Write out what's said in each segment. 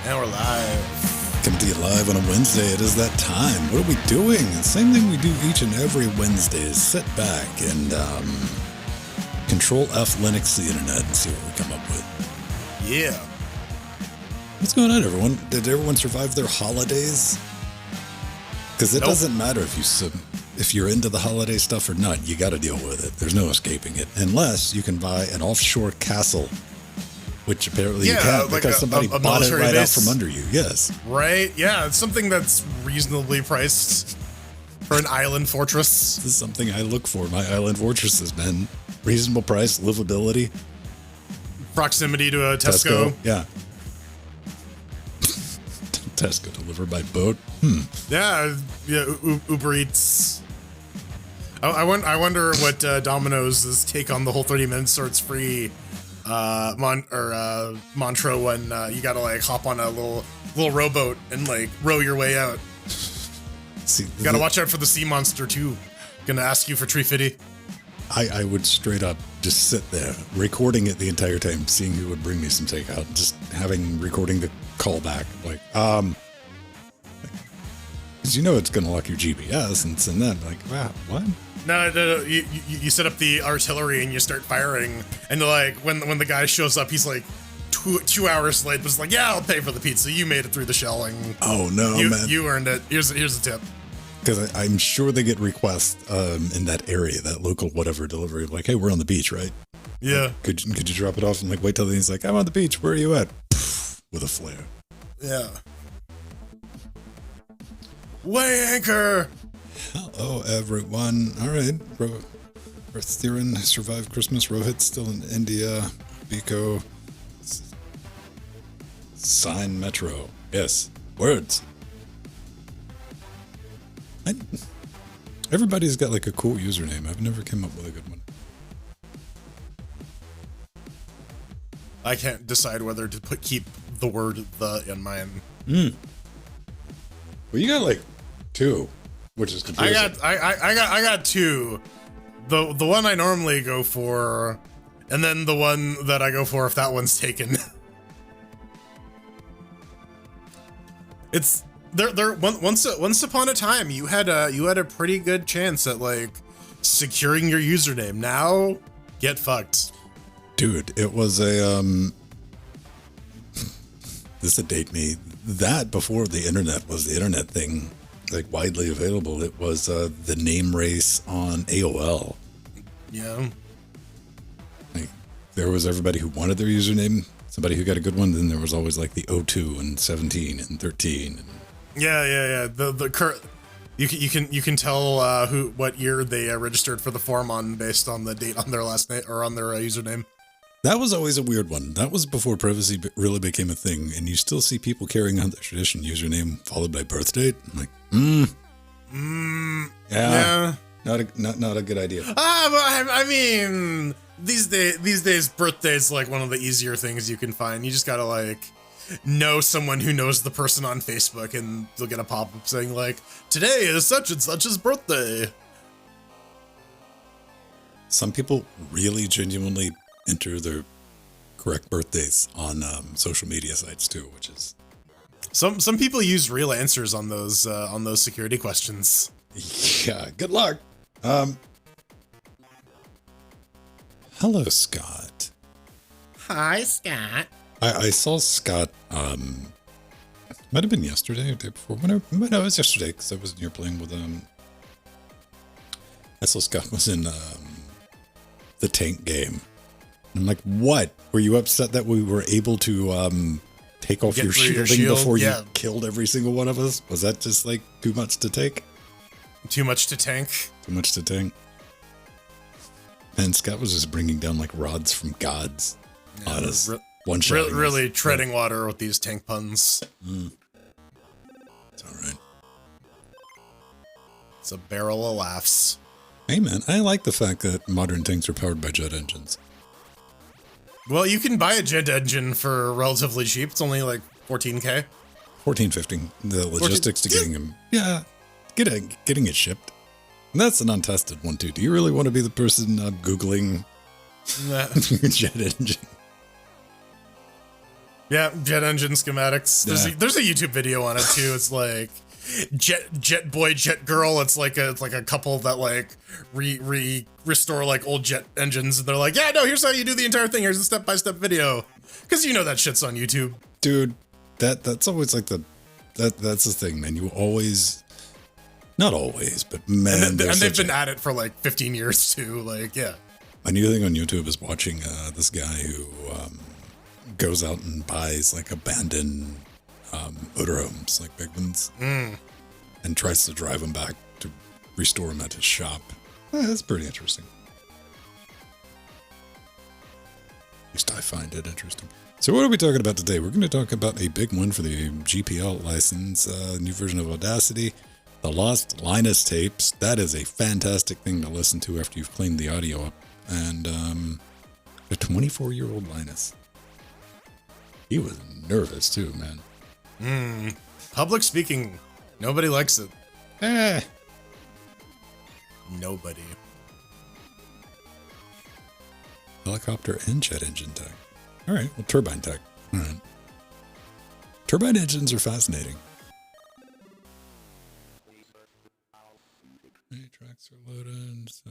And we're live. Coming to you live on a Wednesday. It is that time. What are we doing? The same thing we do each and every Wednesday is sit back and Control F Linux the internet and see what we come up with. Yeah. What's going on, everyone? Did everyone survive their holidays? Because it doesn't matter if you're into the holiday stuff or not. You got to deal with it. There's no escaping it, unless you can buy an offshore castle. Which apparently you can't, like because somebody bought it right out from under you. Yes. Right? Yeah, it's something that's reasonably priced for an island fortress. This is something I look for. My island fortresses, man. Reasonable price, livability. Proximity to a Tesco. Yeah. Tesco delivered by boat. Yeah, Uber Eats. I wonder what Domino's take on the whole 30 minutes so it's free mantra when you gotta like hop on a little rowboat and like row your way out. You gotta watch out for the sea monster too. Gonna ask you for tree fitty. I would straight up just sit there recording it the entire time, seeing who would bring me some takeout, just recording the callback, like because you know it's gonna lock your GPS and send that like, wow, what? No. You set up the artillery and you start firing, and like when the guy shows up, he's like 2 hours late, but it's like, yeah, I'll pay for the pizza. You made it through the shelling. Oh no, man! You earned it. Here's a tip. Because I'm sure they get requests in that area, that local whatever delivery, like, hey, we're on the beach, right? Yeah. Like, could you drop it off and like wait till he's like, I'm on the beach. Where are you at? Poof, with a flare. Yeah. Weigh anchor. Hello, everyone. All right. Theron survived Christmas. Rohit still in India. Biko. Sign Metro. Yes. Words. Everybody's got like a cool username. I've never come up with a good one. I can't decide whether to keep the word "the" in mine. Well, you got like two. Which is confusing. I got two. The one I normally go for, and then the one that I go for if that one's taken. It's there. Once upon a time, you had a pretty good chance at like securing your username. Now, get fucked, dude. It was a this would date me. That before the internet was the internet thing. Like widely available, it was the name race on AOL. Yeah, like there was everybody who wanted their username, somebody who got a good one. Then there was always like the 02 and 17 and 13. And yeah. The current you can tell what year they registered for the form on based on the date on their last name or on their username. That was always a weird one. That was before privacy really became a thing, and you still see people carrying on the tradition username followed by birth date. I'm like, yeah, not a good idea. But I mean, these days, birthday's like one of the easier things you can find. You just gotta like know someone who knows the person on Facebook, and you'll get a pop-up saying like, today is such and such's birthday. Some people really genuinely enter their correct birthdays on social media sites too, which is some people use real answers on those security questions. Yeah, good luck. Hello, Scott. Hi, Scott. I saw Scott. Might have been yesterday or the day before. No, it was yesterday because I was here playing with I saw Scott was in the tank game. I'm like, what? Were you upset that we were able to take off your shielding before you killed every single one of us? Was that just like too much to take? Too much to tank? Too much to tank. And Scott was just bringing down like rods from gods on us. One shot. Really treading water with these tank puns. It's all right. It's a barrel of laughs. Hey man, I like the fact that modern tanks are powered by jet engines. Well, you can buy a jet engine for relatively cheap. It's only like $14K. 14, 15. The logistics to getting them. Yeah. Getting it shipped. And that's an untested one too. Do you really want to be the person Googling jet engine? Yeah, jet engine schematics. Yeah. There's a YouTube video on it too. It's like jet boy, jet girl. It's like a couple that like restore like old jet engines, and they're like, yeah, no, here's how you do the entire thing. Here's a step-by-step video. Because you know that shit's on YouTube. Dude, that's always like that's the thing, man. You always, not always, but man, and they've been at it for like 15 years too. Like, yeah. My new thing on YouTube is watching this guy who goes out and buys like abandoned motorhomes, like big ones, and tries to drive them back to restore them at his shop. That's pretty interesting. At least I find it interesting. So what are we talking about today? We're going to talk about a big one for the GPL license, new version of Audacity, the Lost Linus tapes. That is a fantastic thing to listen to after you've cleaned the audio up. And a 24-year-old Linus. He was nervous too, man. Public speaking, nobody likes it. Nobody. Helicopter and jet engine tech. All right, well, turbine tech. All right. Turbine engines are fascinating. Tracks are loaded, so...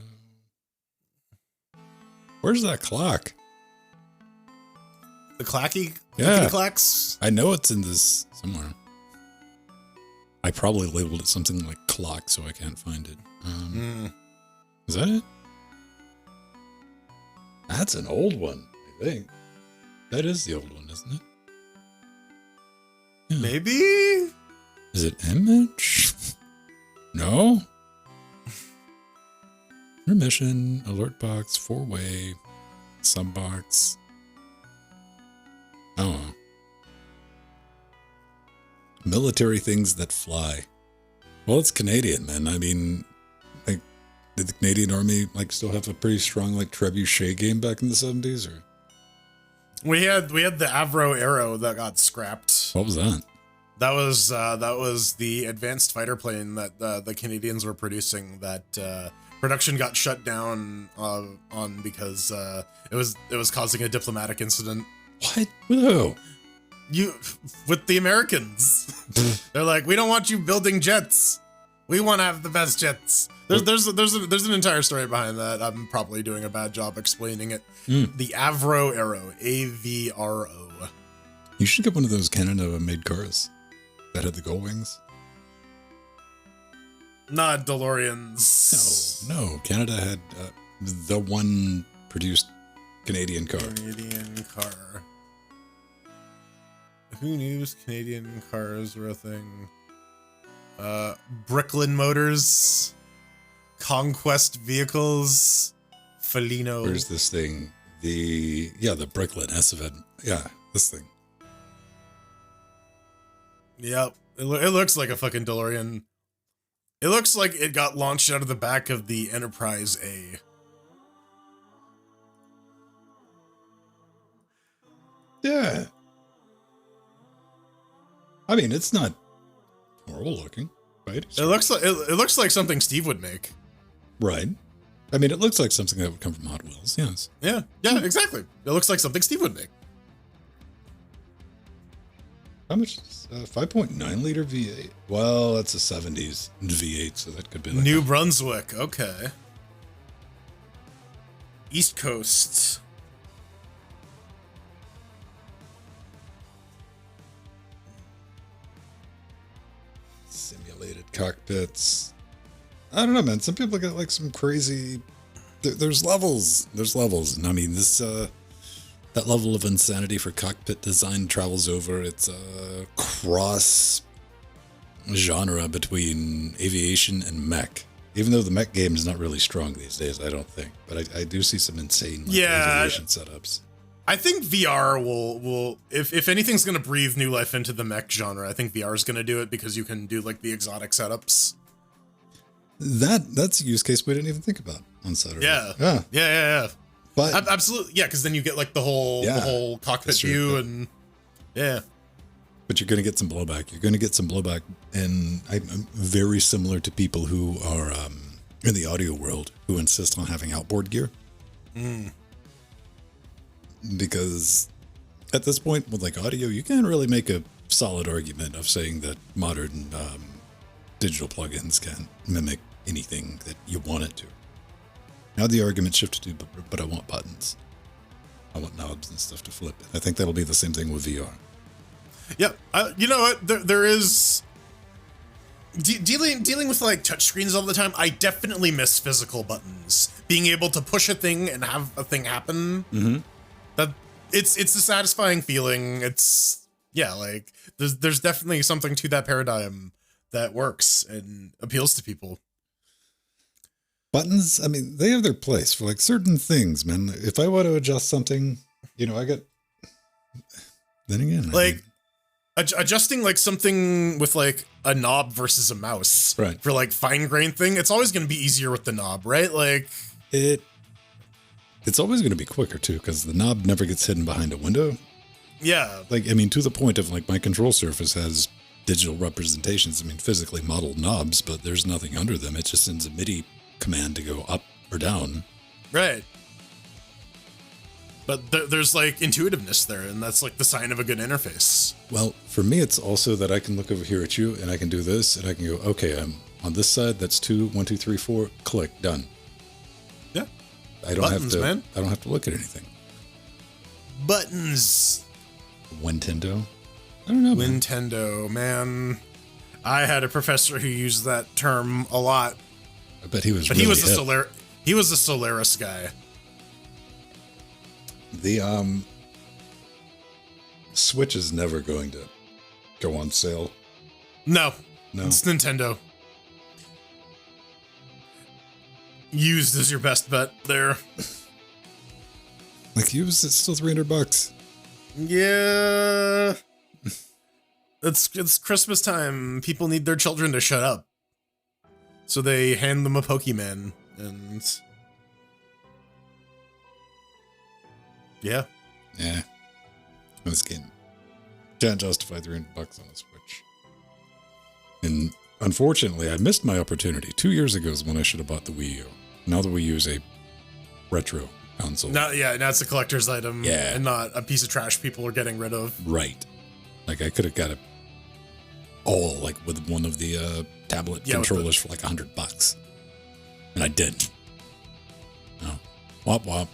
Where's that clock? The clacky? Yeah. Clacks? I know it's in this somewhere. I probably labeled it something like clock, so I can't find it. Is that it? That's an old one, I think. That is the old one, isn't it? Yeah. Maybe? Is it image? No? Remission, alert box, 4-way, sub box. Oh. Military things that fly. Well, it's Canadian, man. I mean, like, did the Canadian Army like still have a pretty strong like trebuchet game back in the 70s, or? We had the Avro Arrow that got scrapped. What was that? That was the advanced fighter plane that the Canadians were producing that production got shut down on because it was causing a diplomatic incident. What? Whoa. With the Americans. They're like, we don't want you building jets. We want to have the best jets. There's an entire story behind that. I'm probably doing a bad job explaining it. The Avro Arrow, AVRO. You should get one of those Canada-made cars that had the gull wings. Not DeLoreans. No. Canada had the one produced Canadian car. Canadian car. Who knew Canadian cars were a thing? Bricklin Motors, Conquest Vehicles, Felino. Where's this thing? The Bricklin SVED. Yeah, this thing. Yep, it looks like a fucking DeLorean. It looks like it got launched out of the back of the Enterprise A. Yeah. I mean, it's not horrible looking, right? It looks like something Steve would make. Right. I mean, it looks like something that would come from Hot Wheels. Yes. Yeah, exactly. It looks like something Steve would make. How much is 5.9 liter V8? Well, that's a 70s V8, so that could be like New Brunswick. Okay. East Coast. simulated cockpits. I don't know, man. Some people got like some crazy. There's levels. And I mean, this that level of insanity for cockpit design travels over. It's a cross genre between aviation and mech. Even though the mech game is not really strong these days, I don't think. But I do see some insane aviation setups. I think VR will if anything's going to breathe new life into the mech genre, I think VR is going to do it because you can do like the exotic setups. That's a use case we didn't even think about on Saturday. Yeah. But absolutely, yeah, because then you get like the whole cockpit view and yeah. But you're going to get some blowback. And I'm very similar to people who are in the audio world who insist on having outboard gear. Because At this point, with like audio, you can't really make a solid argument of saying that modern digital plugins can mimic anything that you want it to. Now the argument shifted to, but I want buttons. I want knobs and stuff to flip. I think that'll be the same thing with VR. Yep. You know what? There is dealing with like touchscreens all the time. I definitely miss physical buttons. Being able to push a thing and have a thing happen. Mm-hmm. That it's a satisfying feeling. It's like there's definitely something to that paradigm that works and appeals to people. Buttons, I mean, they have their place for like certain things, man. If I want to adjust something, I get. Then again, like adjusting like something with like a knob versus a mouse, right? For like fine grained thing, it's always going to be easier with the knob, right? Like it's always going to be quicker too, because the knob never gets hidden behind a window. Yeah, like I mean, to the point of like my control surface has digital representations. I mean, physically modeled knobs, but there's nothing under them. It just sends a MIDI command to go up or down. Right. But there's like intuitiveness there, and that's like the sign of a good interface. Well, for me, it's also that I can look over here at you and I can do this and I can go, okay, I'm on this side. That's 2, 1, 2, 3, 4, click, done. Yeah. I don't have to, man. I don't have to look at anything. Buttons. Nintendo. I don't know. Nintendo, man. I had a professor who used that term a lot. I bet he was. But really he was a Solaris guy. The Switch is never going to go on sale. No. It's Nintendo. Used is your best bet there. Like used, it's still $300. Yeah. It's Christmas time. People need their children to shut up. So they hand them a Pokemon, and yeah. This game can't justify $300 on a Switch. And unfortunately, I missed my opportunity. 2 years ago is when I should have bought the Wii U. Now the Wii U is a retro console. Now it's a collector's item, yeah, and not a piece of trash people are getting rid of. Right. Like I could have got it all like with one of the tablet controllers for like $100, and I didn't. No, wop wop.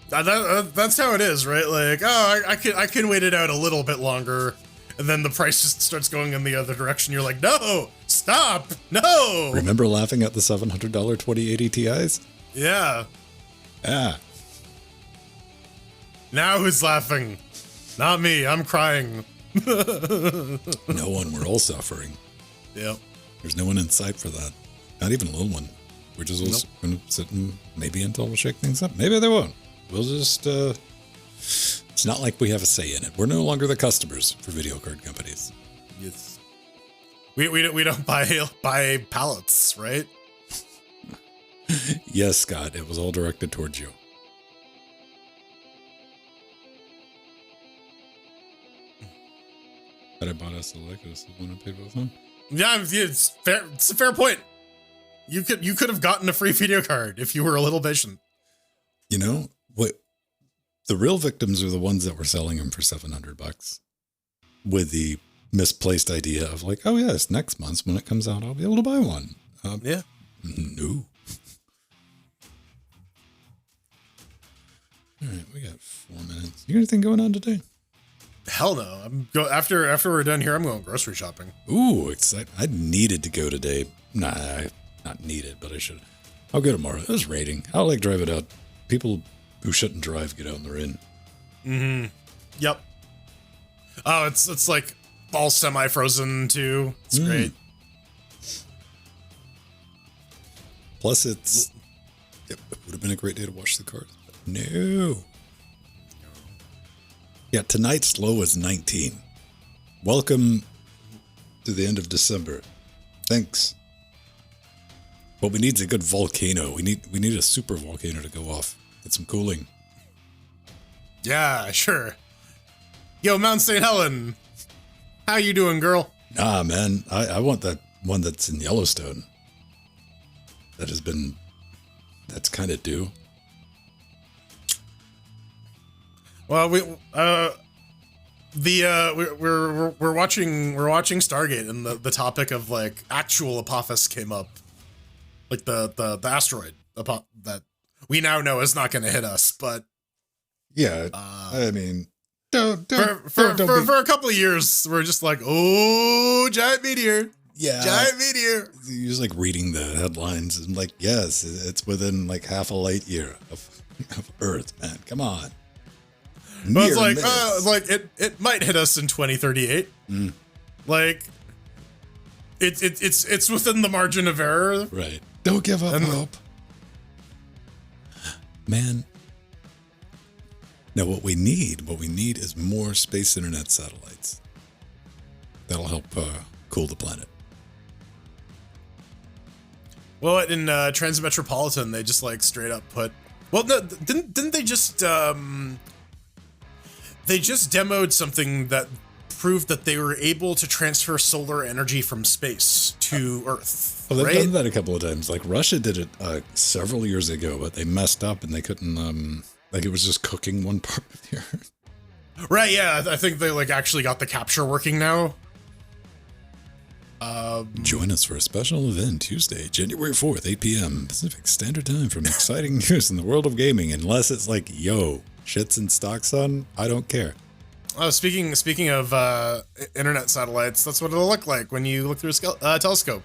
That's how it is, right? Like, oh, I can wait it out a little bit longer, and then the price just starts going in the other direction. You're like, no, stop, no. Remember laughing at the $700 2080 Ti's? Yeah. Yeah. Now who's laughing? Not me. I'm crying. No one. We're all suffering. Yep. There's no one in sight for that. Not even a little one. We're just going to sit and maybe Intel will shake things up. Maybe they won't. We'll just, it's not like we have a say in it. We're no longer the customers for video card companies. Yes. We don't buy pallets, right? Yes, Scott. It was all directed towards you. Had I bought us a Lego, this is when I paid both of them. Yeah, it's fair. It's a fair point. You could have gotten a free video card if you were a little patient. You know what? The real victims are the ones that were selling them for $700, with the misplaced idea of like, oh yes, next month when it comes out, I'll be able to buy one. Yeah. No. All right, we got 4 minutes. You got anything going on today? Hell no. After we're done here, I'm going grocery shopping. Ooh, exciting. I needed to go today. Nah, not needed, but I should. I'll go tomorrow. It was raining. I'll like drive it out. People who shouldn't drive get out and they're in. Mm-hmm. Yep. Oh, it's like all semi-frozen too. It's great. Plus it would have been a great day to wash the cars. No. Yeah, tonight's low is 19. Welcome to the end of December. Thanks. What we need is a good volcano. We need a super volcano to go off. Get some cooling. Yeah, sure. Yo, Mount St. Helen. How you doing, girl? Nah, man. I want that one that's in Yellowstone. That's kind of due. Well, we're watching Stargate, and the topic of like actual Apophis came up, like the asteroid that we now know is not going to hit us, but yeah, I mean, don't for a couple of years we're just like, oh, giant meteor, giant meteor. You're just like reading the headlines and like, yes, it's within like half a light year of Earth, man. Come on. But it's like it might hit us in 2038. Like it's within the margin of error. Right. Don't give up hope. Man. Now what we need is more space internet satellites. That'll help cool the planet. Well, in Transmetropolitan, they just like straight up put. Well, no, didn't they just they just demoed something that proved that they were able to transfer solar energy from space to Earth. Well, they've right? done that a couple of times. Like Russia did it several years ago, but they messed up and they couldn't. Like it was just cooking one part of the Earth. Right? Yeah, I think they like actually got the capture working now. Join us for a special event Tuesday, January 4th, 8 p.m. Pacific Standard Time for exciting news in the world of gaming. Unless it's like, yo, shit's in stock, son. I don't care. Oh, speaking of internet satellites, that's what it'll look like when you look through a telescope.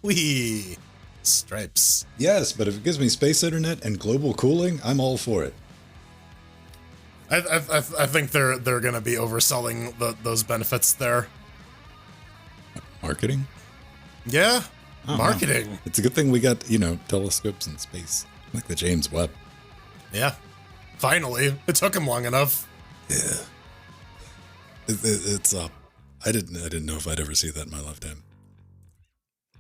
Whee! Stripes. Yes, but if it gives me space internet and global cooling, I'm all for it. I think they're going to be overselling those benefits there. Marketing? Yeah, marketing. It's a good thing we got, telescopes in space, like the James Webb. Yeah, finally. It took him long enough. Yeah. It's up. I didn't know if I'd ever see that in my lifetime.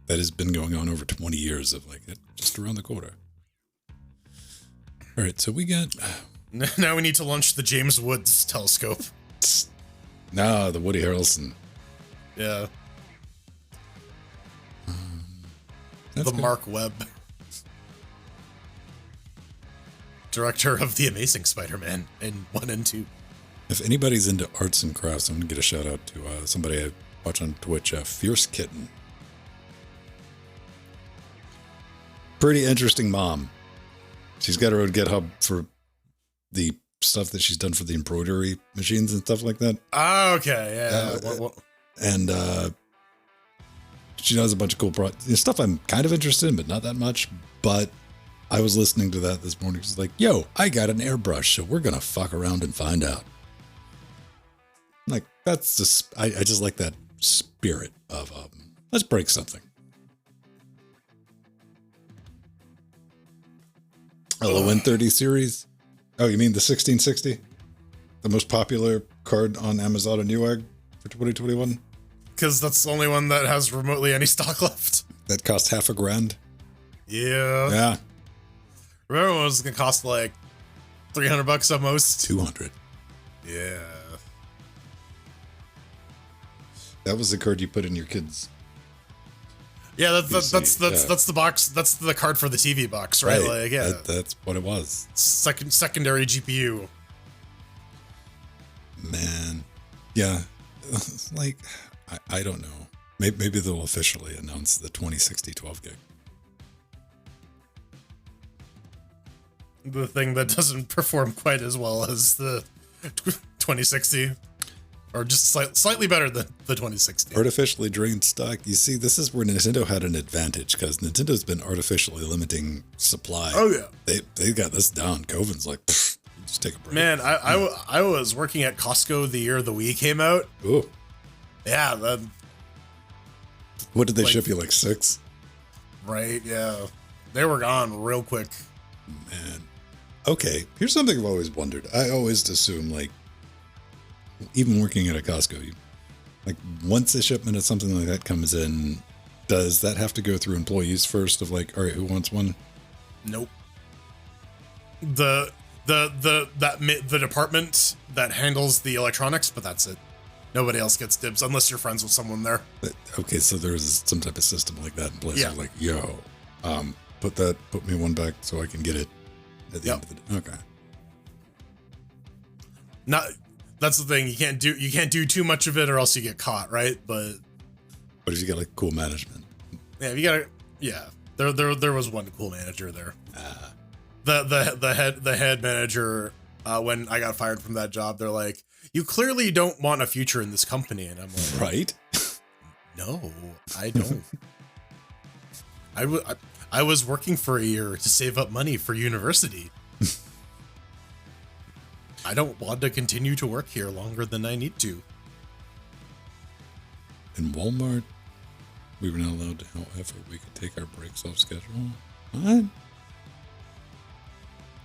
That has been going on over 20 years of like it just around the corner. All right, so we got. Now we need to launch the James Woods telescope. Nah, the Woody Harrelson. Yeah. The good. Mark Webb. Director of The Amazing Spider-Man in 1 and 2. If anybody's into arts and crafts, I'm going to get a shout out to somebody I watch on Twitch, Fierce Kitten. Pretty interesting mom. She's got her own GitHub for the stuff that she's done for the embroidery machines and stuff like that. Oh, okay, yeah. And she does a bunch of cool stuff I'm kind of interested in, but not that much. But I was listening to that this morning. She's like, yo, I got an airbrush, so we're going to fuck around and find out. Like, that's just, I just like that spirit of, let's break something. LON30 series? Oh, you mean the 1660? The most popular card on Amazon and Newegg for 2021? Because that's the only one that has remotely any stock left. That cost $1,000. Yeah. Yeah. Remember when it was going to cost like $300 at most? 200. Yeah. That was the card you put in your kids. Yeah, that's the box. That's the card for the TV box, right? Like, yeah, that's what it was. Secondary GPU. Man, yeah, like I don't know. Maybe they'll officially announce the 2060 12 gig. The thing that doesn't perform quite as well as the 2060. Or just slightly better than the 2060. Artificially drained stock. You see, this is where Nintendo had an advantage because Nintendo's been artificially limiting supply. Oh, yeah. They got this down. Coven's like, just take a break. Man, I was working at Costco the year the Wii came out. Ooh. Yeah. What did they ship you, like 6? Right, yeah. They were gone real quick. Man. Okay, here's something I've always wondered. I always assume, like, even working at a Costco, like once a shipment of something like that comes in, does that have to go through employees first of like, all right, who wants one? Nope. The department that handles the electronics, but that's it. Nobody else gets dibs unless you're friends with someone there. Okay, so there's some type of system like that in place. Yeah. Like, yo, put me one back so I can get it at the end of the day. Okay. that's the thing. You can't do too much of it, or else you get caught, right? But if you got like cool management? yeah, you got there was one cool manager there. The head manager. When I got fired from that job, they're like, "You clearly don't want a future in this company," and I'm like, "Right? No, I don't. I was working for a year to save up money for university. I don't want to continue to work here longer than I need to." In Walmart, we were not allowed to, however, we could take our breaks off schedule. What?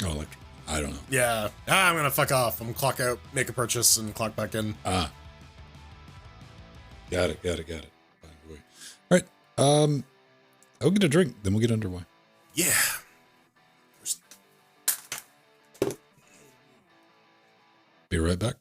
Oh, like, I don't know. Yeah. I'm going to fuck off. I'm going to clock out, make a purchase, and clock back in. Got it. All right. I'll get a drink, then we'll get underway. Yeah. Be right back.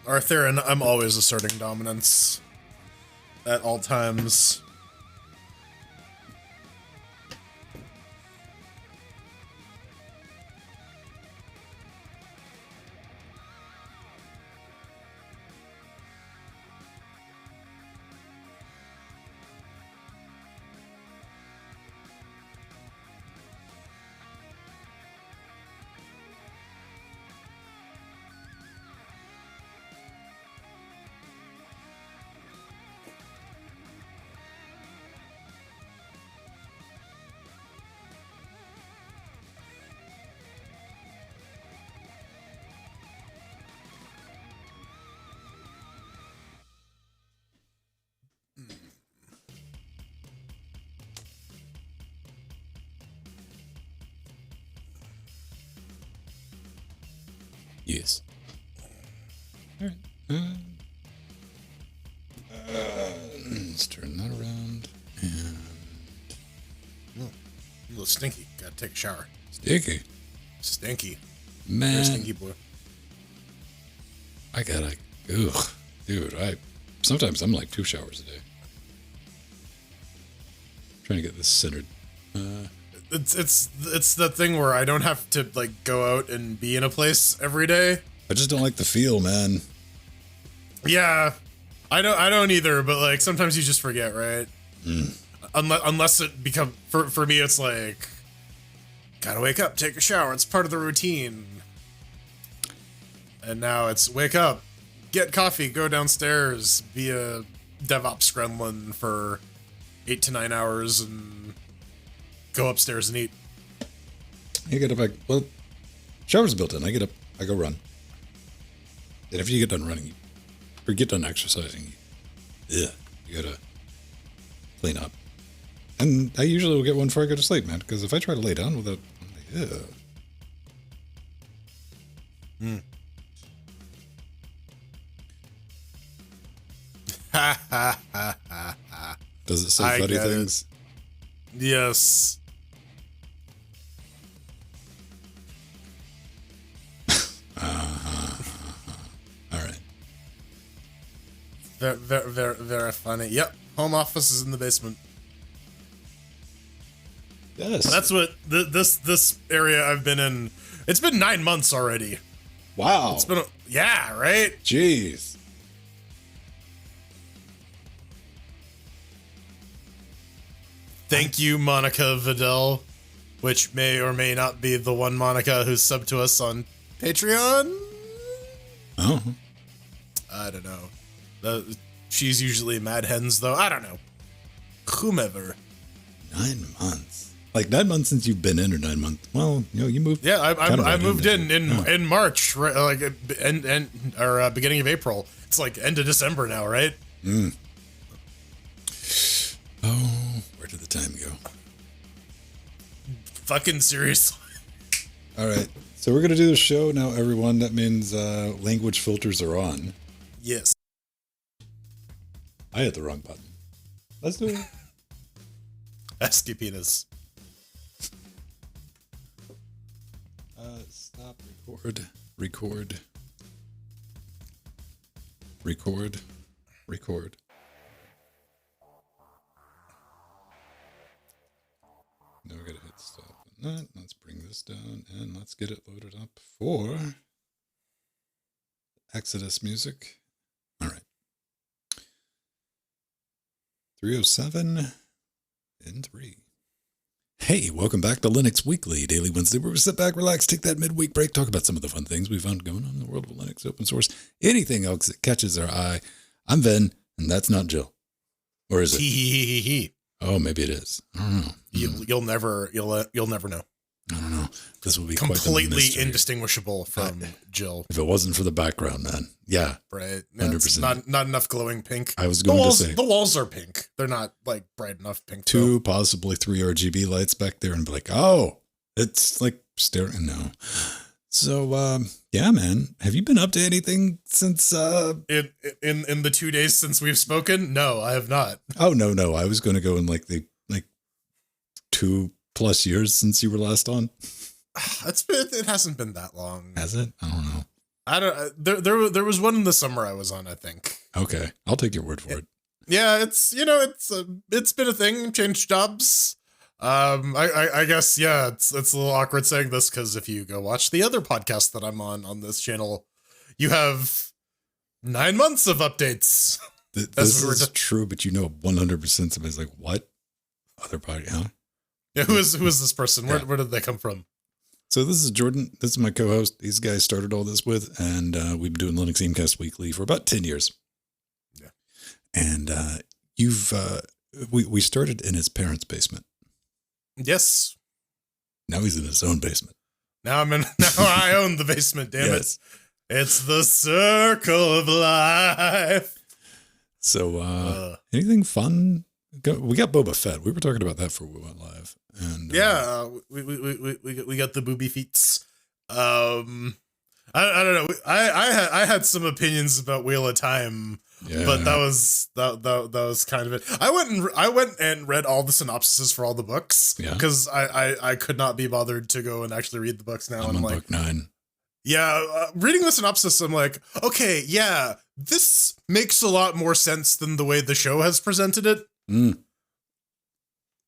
Arthur, and I'm always asserting dominance at all times. Yes. All right. Let's turn that around. And A little stinky. Gotta take a shower. Stinky. Stinky. Man. You're a stinky boy. I gotta. Ugh. Dude, sometimes I'm like 2 showers a day. Trying to get this centered. It's that thing where I don't have to like go out and be in a place every day. I just don't like the feel, man. Yeah, I don't either. But like sometimes you just forget, right? Unless it become for me, it's like gotta wake up, take a shower. It's part of the routine. And now it's wake up, get coffee, go downstairs, be a DevOps gremlin for 8 to 9 hours, and go upstairs and eat. You get up, well, shower's built in. I get up, I go run. And if you get done running, or get done exercising, you gotta clean up. And I usually will get one before I go to sleep, man, because if I try to lay down without, Ha ha ha ha ha. Does it say funny things? Yes. All right. Very funny. Yep. Home office is in the basement. Yes. That's what this area I've been in. It's been 9 months already. Wow. It's been yeah, right? Jeez. Thank you, Monica Vidal, which may or may not be the one Monica who's subbed to us on Patreon. Oh. I don't know. She's usually Mad Hens, though. I don't know. Whomever. 9 months. Like 9 months since you've been in, or 9 months? Well, you moved. Yeah, I moved in Yeah. in March, right? Like beginning of April. It's like end of December now, right? Mm. Oh, where did the time go? Fucking seriously. All right, so we're gonna do the show now, everyone. That means language filters are on. Yes. I hit the wrong button. Let's do it. Escapinas. Stop record. Now we gotta hit stop on that. Let's bring this down and let's get it loaded up for Exodus music. All right. 307 and 3. Hey, welcome back to Linux Weekly, Daily Wednesday, where we sit back, relax, take that midweek break, talk about some of the fun things we found going on in the world of Linux, open source, anything else that catches our eye. I'm Ven, and that's not Jill. Or is it? Oh, maybe it is. I don't know. You'll never know. I don't know. This will be Completely quite the mystery. indistinguishable from Jill. If it wasn't for the background, man. Yeah. Right. 100%. Not enough glowing pink. I was going to say. The walls are pink. They're not like bright enough pink. 2, possibly 3 RGB lights back there and be like, oh, it's like staring. No. So, yeah, man. Have you been up to anything since, in the 2 days since we've spoken? No, I have not. Oh, no. I was going to go in like 2+ years since you were last on. It hasn't been that long. Has it? I don't know. I don't. There was one in the summer I was on, I think. Okay, I'll take your word for it. Yeah, it's been a thing. Changed jobs. I guess it's a little awkward saying this because if you go watch the other podcast that I'm on this channel, you have 9 months of updates. This is true, but 100% somebody's like, what? Other podcast? Huh? Yeah, who is this person? Where did they come from? So this is Jordan. This is my co-host. These guys started all this with, and we've been doing Linux Gamecast Weekly for about 10 years. Yeah. And we started in his parents' basement. Yes. Now he's in his own basement. Now I own the basement, damn Yes. it. It's the circle of life. So anything fun? We got Boba Fett. We were talking about that for We Went Live. And we got the booby feets. I don't know. I had some opinions about Wheel of Time, but that was kind of it. I went and read all the synopsises for all the books because I could not be bothered to go and actually read the books now. I'm on book 9. Yeah, reading the synopsis, I'm like, okay, yeah, this makes a lot more sense than the way the show has presented it. Mm.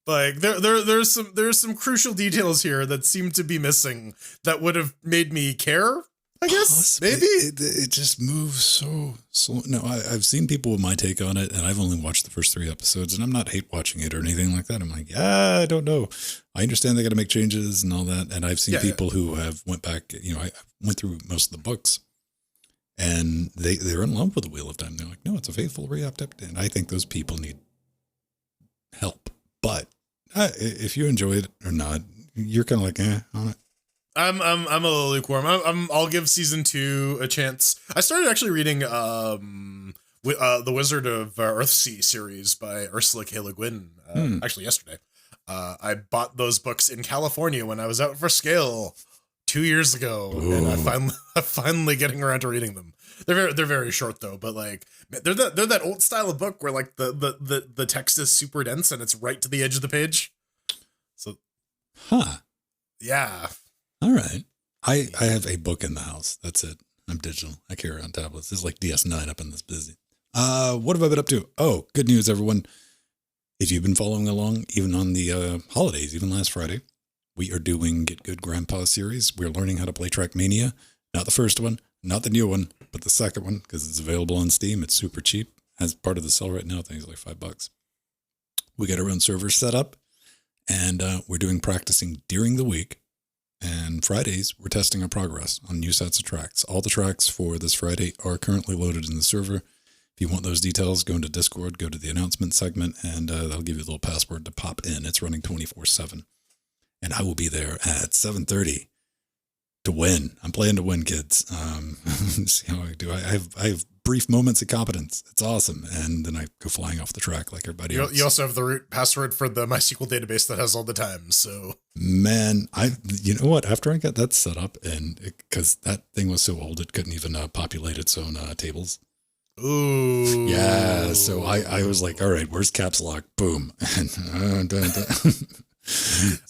Like there's some crucial details here that seem to be missing that would have made me care. I guess maybe it just moves so slow. No, I've seen people with my take on it, and I've only watched the first 3 episodes, and I'm not hate watching it or anything like that. I'm like, I don't know. I understand they got to make changes and all that, and I've seen people who have went back. I went through most of the books, and they're in love with the Wheel of Time. They're like, no, it's a faithful re-adaptation, and I think those people need help. But if you enjoy it or not, you're kind of like, on it. I'm a little lukewarm. I'll give season 2 a chance. I started actually reading the Wizard of Earthsea series by Ursula K. Le Guin actually yesterday. I bought those books in California when I was out for Scale 2 years ago, and I'm finally getting around to reading them. They're very short though, but like they're that old style of book where like the text is super dense and it's right to the edge of the page. So, yeah. Yeah. All right. I have a book in the house. That's it. I'm digital. I carry around tablets. It's like DS9 up in this busy. What have I been up to? Oh, good news, everyone. If you've been following along, even on the holidays, even last Friday, we are doing Get Good Grandpa series. We're learning how to play Trackmania. Not the first one, not the new one, but the second one, because it's available on Steam. It's super cheap. As part of the sale right now, I think it's like $5. We got our own servers set up, and we're doing practicing during the week. And Fridays, we're testing our progress on new sets of tracks. All the tracks for this Friday are currently loaded in the server. If you want those details, go into Discord, go to the announcement segment, and that'll give you a little password to pop in. It's running 24/7. And I will be there at 7:30 to win. I'm playing to win, kids. See how I do. I have brief moments of competence. It's awesome. And then I go flying off the track like everybody else. You also have the root password for the MySQL database that has all the times. So, man, you know what? After I got that set up, and because that thing was so old, it couldn't even populate its own tables. Ooh. Yeah. So I was like, all right, where's caps lock? Boom. And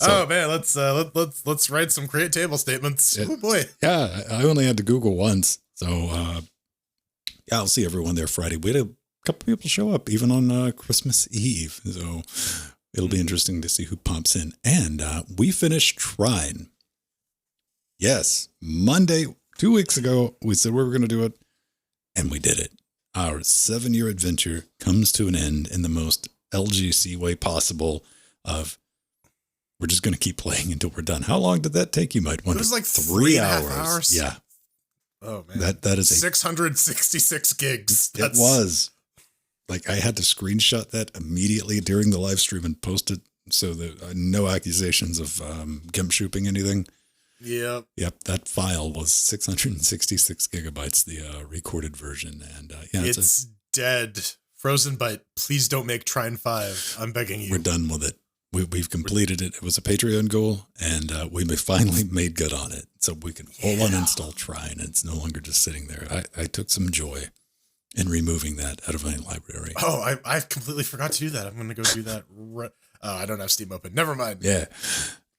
oh man, let's write some create table statements. Oh boy. Yeah, I only had to Google once. So yeah, I'll see everyone there Friday. We had a couple people show up even on Christmas Eve. So it'll be interesting to see who pops in. And we finished Trine. Yes, Monday, 2 weeks ago, we said we were going to do it, and we did it. Our 7-year adventure comes to an end in the most LGC way possible of we're just going to keep playing until we're done. How long did that take? You might wonder. It was like 3 hours. Yeah. Oh man. That is 666 gigs. It was. Like I had to screenshot that immediately during the live stream and post it so that no accusations of gimp shooping anything. Yep. That file was 666 gigabytes, the recorded version. And yeah, it's dead. Frozen Byte, please don't make Trine 5. I'm begging you. We're done with it. We've completed it. It was a Patreon goal, and we finally made good on it. So we can full uninstall Trine. It's no longer just sitting there. I took some joy in removing that out of my library. Oh, I completely forgot to do that. I'm going to go do that. I don't have Steam open. Never mind. Yeah.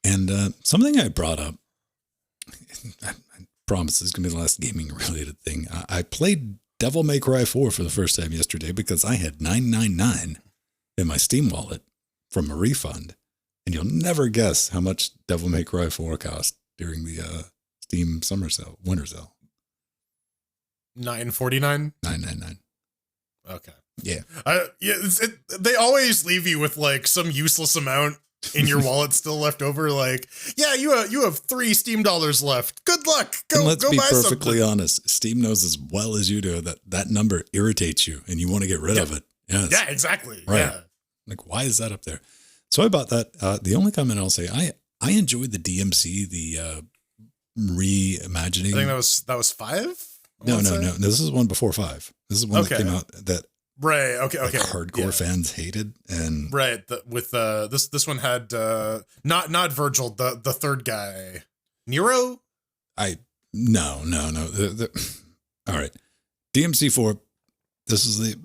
And something I brought up, I promise this is going to be the last gaming related thing. I played Devil May Cry 4 for the first time yesterday because I had $9.99 in my Steam wallet from a refund. And you'll never guess how much Devil May Cry 4 cost during the Steam winter sale. $9.49? $9.99. Okay. Yeah. They always leave you with like some useless amount in your wallet still left over. Like, yeah, you have $3 Steam dollars left. Good luck. Go let's be buy perfectly something. honest. Steam knows as well as you do that number irritates you and you want to get rid of it. Yes. Yeah, exactly. Right. Yeah. Like, why is that up there? So I bought that. The only comment I'll say, I enjoyed the DMC, the reimagining. I think that was 5? No. This is one before 5. This is one that came out that right. Okay. hardcore fans hated, and right. This one had not Virgil, the third guy, Nero. No. All right, DMC4. This is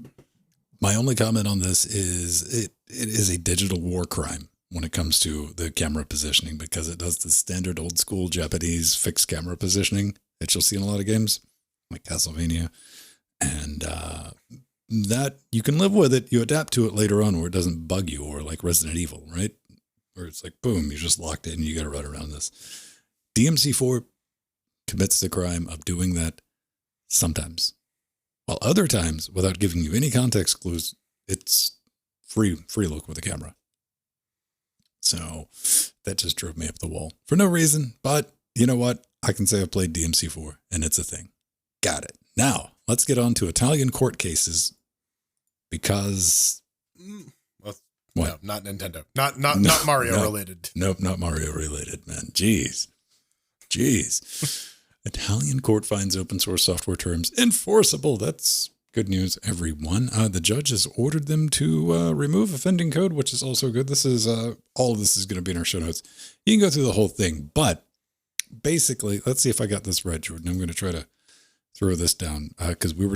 my only comment on this is it is a digital war crime when it comes to the camera positioning because it does the standard old school Japanese fixed camera positioning that you'll see in a lot of games like Castlevania, and that you can live with it. You adapt to it later on where it doesn't bug you, or like Resident Evil, right? Where it's like, boom, you're just locked in and you got to run around this. DMC4 commits the crime of doing that sometimes. While other times, without giving you any context clues, it's free look with the camera. So that just drove me up the wall for no reason. But you know what? I can say I played DMC4 and it's a thing. Got it. Now, let's get on to Italian court cases because... What? No, not Nintendo. Not Mario related. Nope, not Mario related, man. Jeez. Italian court finds open source software terms enforceable. That's good news, everyone. The judge has ordered them to remove offending code, which is also good. This is all of this is going to be in our show notes. You can go through the whole thing, but basically, let's see if I got this right, Jordan. I'm going to try to throw this down because we were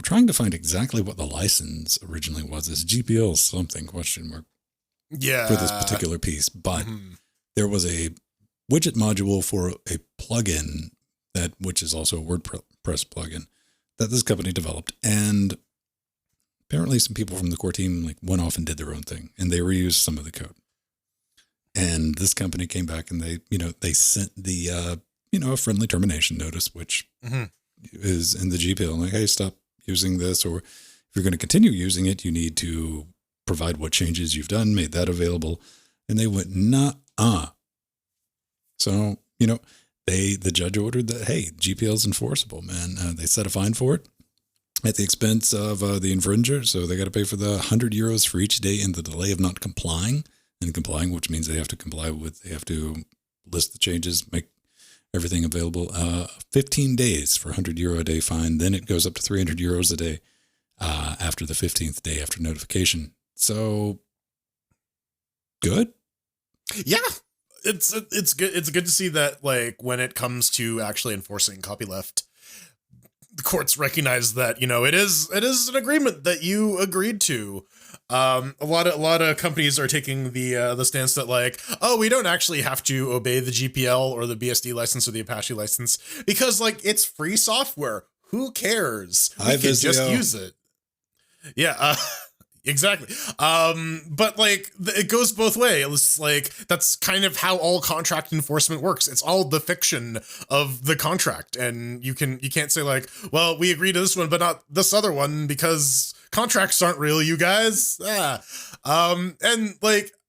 trying to find exactly what the license originally was. It's GPL something ? Yeah. For this particular piece, but there was a widget module for a plugin which is also a WordPress plugin that this company developed. And apparently some people from the core team went off and did their own thing, and they reused some of the code. And this company came back and they sent the, a friendly termination notice, which is in the GPL, like, hey, stop using this. Or if you're going to continue using it, you need to provide what changes you've done, made that available. And they went, nah. So, the judge ordered that, hey, GPL is enforceable, man. They set a fine for it at the expense of the infringer. So they got to pay for the €100 for each day in the delay of not complying. And complying, which means they have to list the changes, make everything available. 15 days for €100 a day fine. Then it goes up to €300 a day after the 15th day after notification. So good. Yeah. It's good. It's good to see that, when it comes to actually enforcing copyleft, the courts recognize that, it is an agreement that you agreed to. A lot of companies are taking the stance that we don't actually have to obey the GPL or the BSD license or the Apache license because it's free software. Who cares? We can just use it. Yeah. Exactly. But it goes both ways. It's that's kind of how all contract enforcement works. It's all the fiction of the contract. And you can't say well, we agree to this one, but not this other one because contracts aren't real, you guys. Yeah. And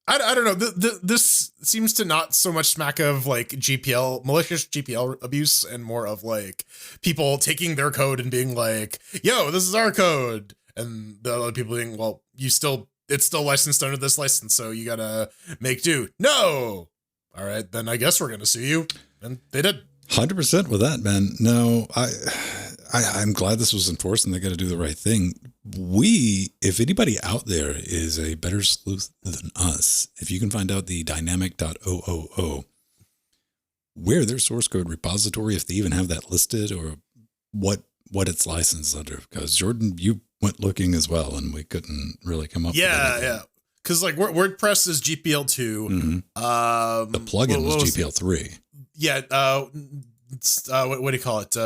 I don't know. This seems to not so much smack of GPL, malicious GPL abuse, and more of people taking their code and being yo, this is our code. And the other people being, well, it's still licensed under this license, so you gotta make do. No! All right, then I guess we're gonna sue you. And they did. 100% with that, man. No, I'm glad this was enforced and they got to do the right thing. If anybody out there is a better sleuth than us, if you can find out the dynamic.000, where their source code repository, if they even have that listed, or what it's licensed under, because Jordan, you went looking as well, and we couldn't really come up with anything. Yeah. Because WordPress is GPL2. Mm-hmm. The plugin was GPL3. Yeah. What do you call it?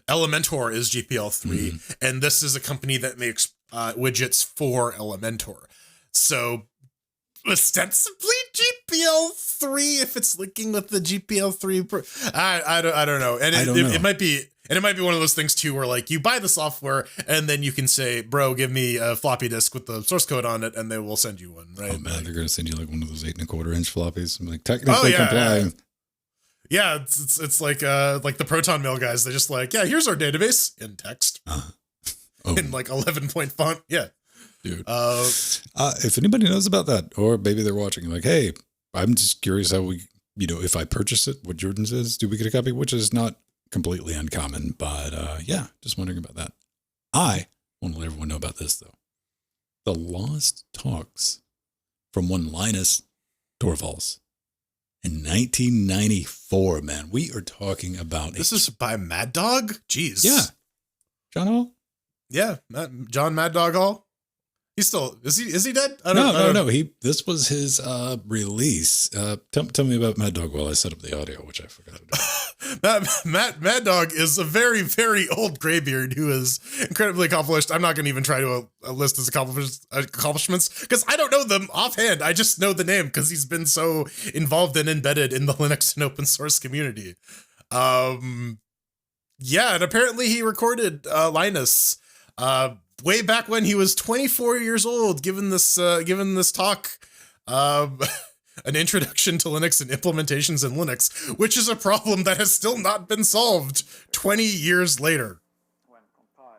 Elementor is GPL3, and this is a company that makes widgets for Elementor. So ostensibly GPL3 if it's linking with the GPL3. I don't know, and it might be. And it might be one of those things too, where you buy the software and then you can say, bro, give me a floppy disk with the source code on it, and they will send you one, right? Oh man, they're going to send you one of those 8 1/4-inch floppies. I'm technically complying. Yeah, it's like the Proton Mail guys. They're just here's our database in text, in 11-point font. Yeah, dude. If anybody knows about that, or maybe they're watching, hey, I'm just curious how we, if I purchase it, what Jordan says, do we get a copy? Which is not completely uncommon, but just wondering about that. I want to let everyone know about this though. The lost talks from one Linus Torvalds in 1994, man. We are talking about this is by Mad Dog? Jeez. Yeah. John Hall? Yeah, John Mad Dog Hall. He's still is he dead? No. This was his release. Tell me about Mad Dog while I set up the audio, which I forgot to do. Mad Dog is a very, very old graybeard who is incredibly accomplished. I'm not going to even try to list his accomplishments because I don't know them offhand. I just know the name because he's been so involved and embedded in the Linux and open source community. And apparently he recorded Linus way back when he was 24 years old, given this talk, an introduction to Linux and implementations in Linux, which is a problem that has still not been solved 20 years later.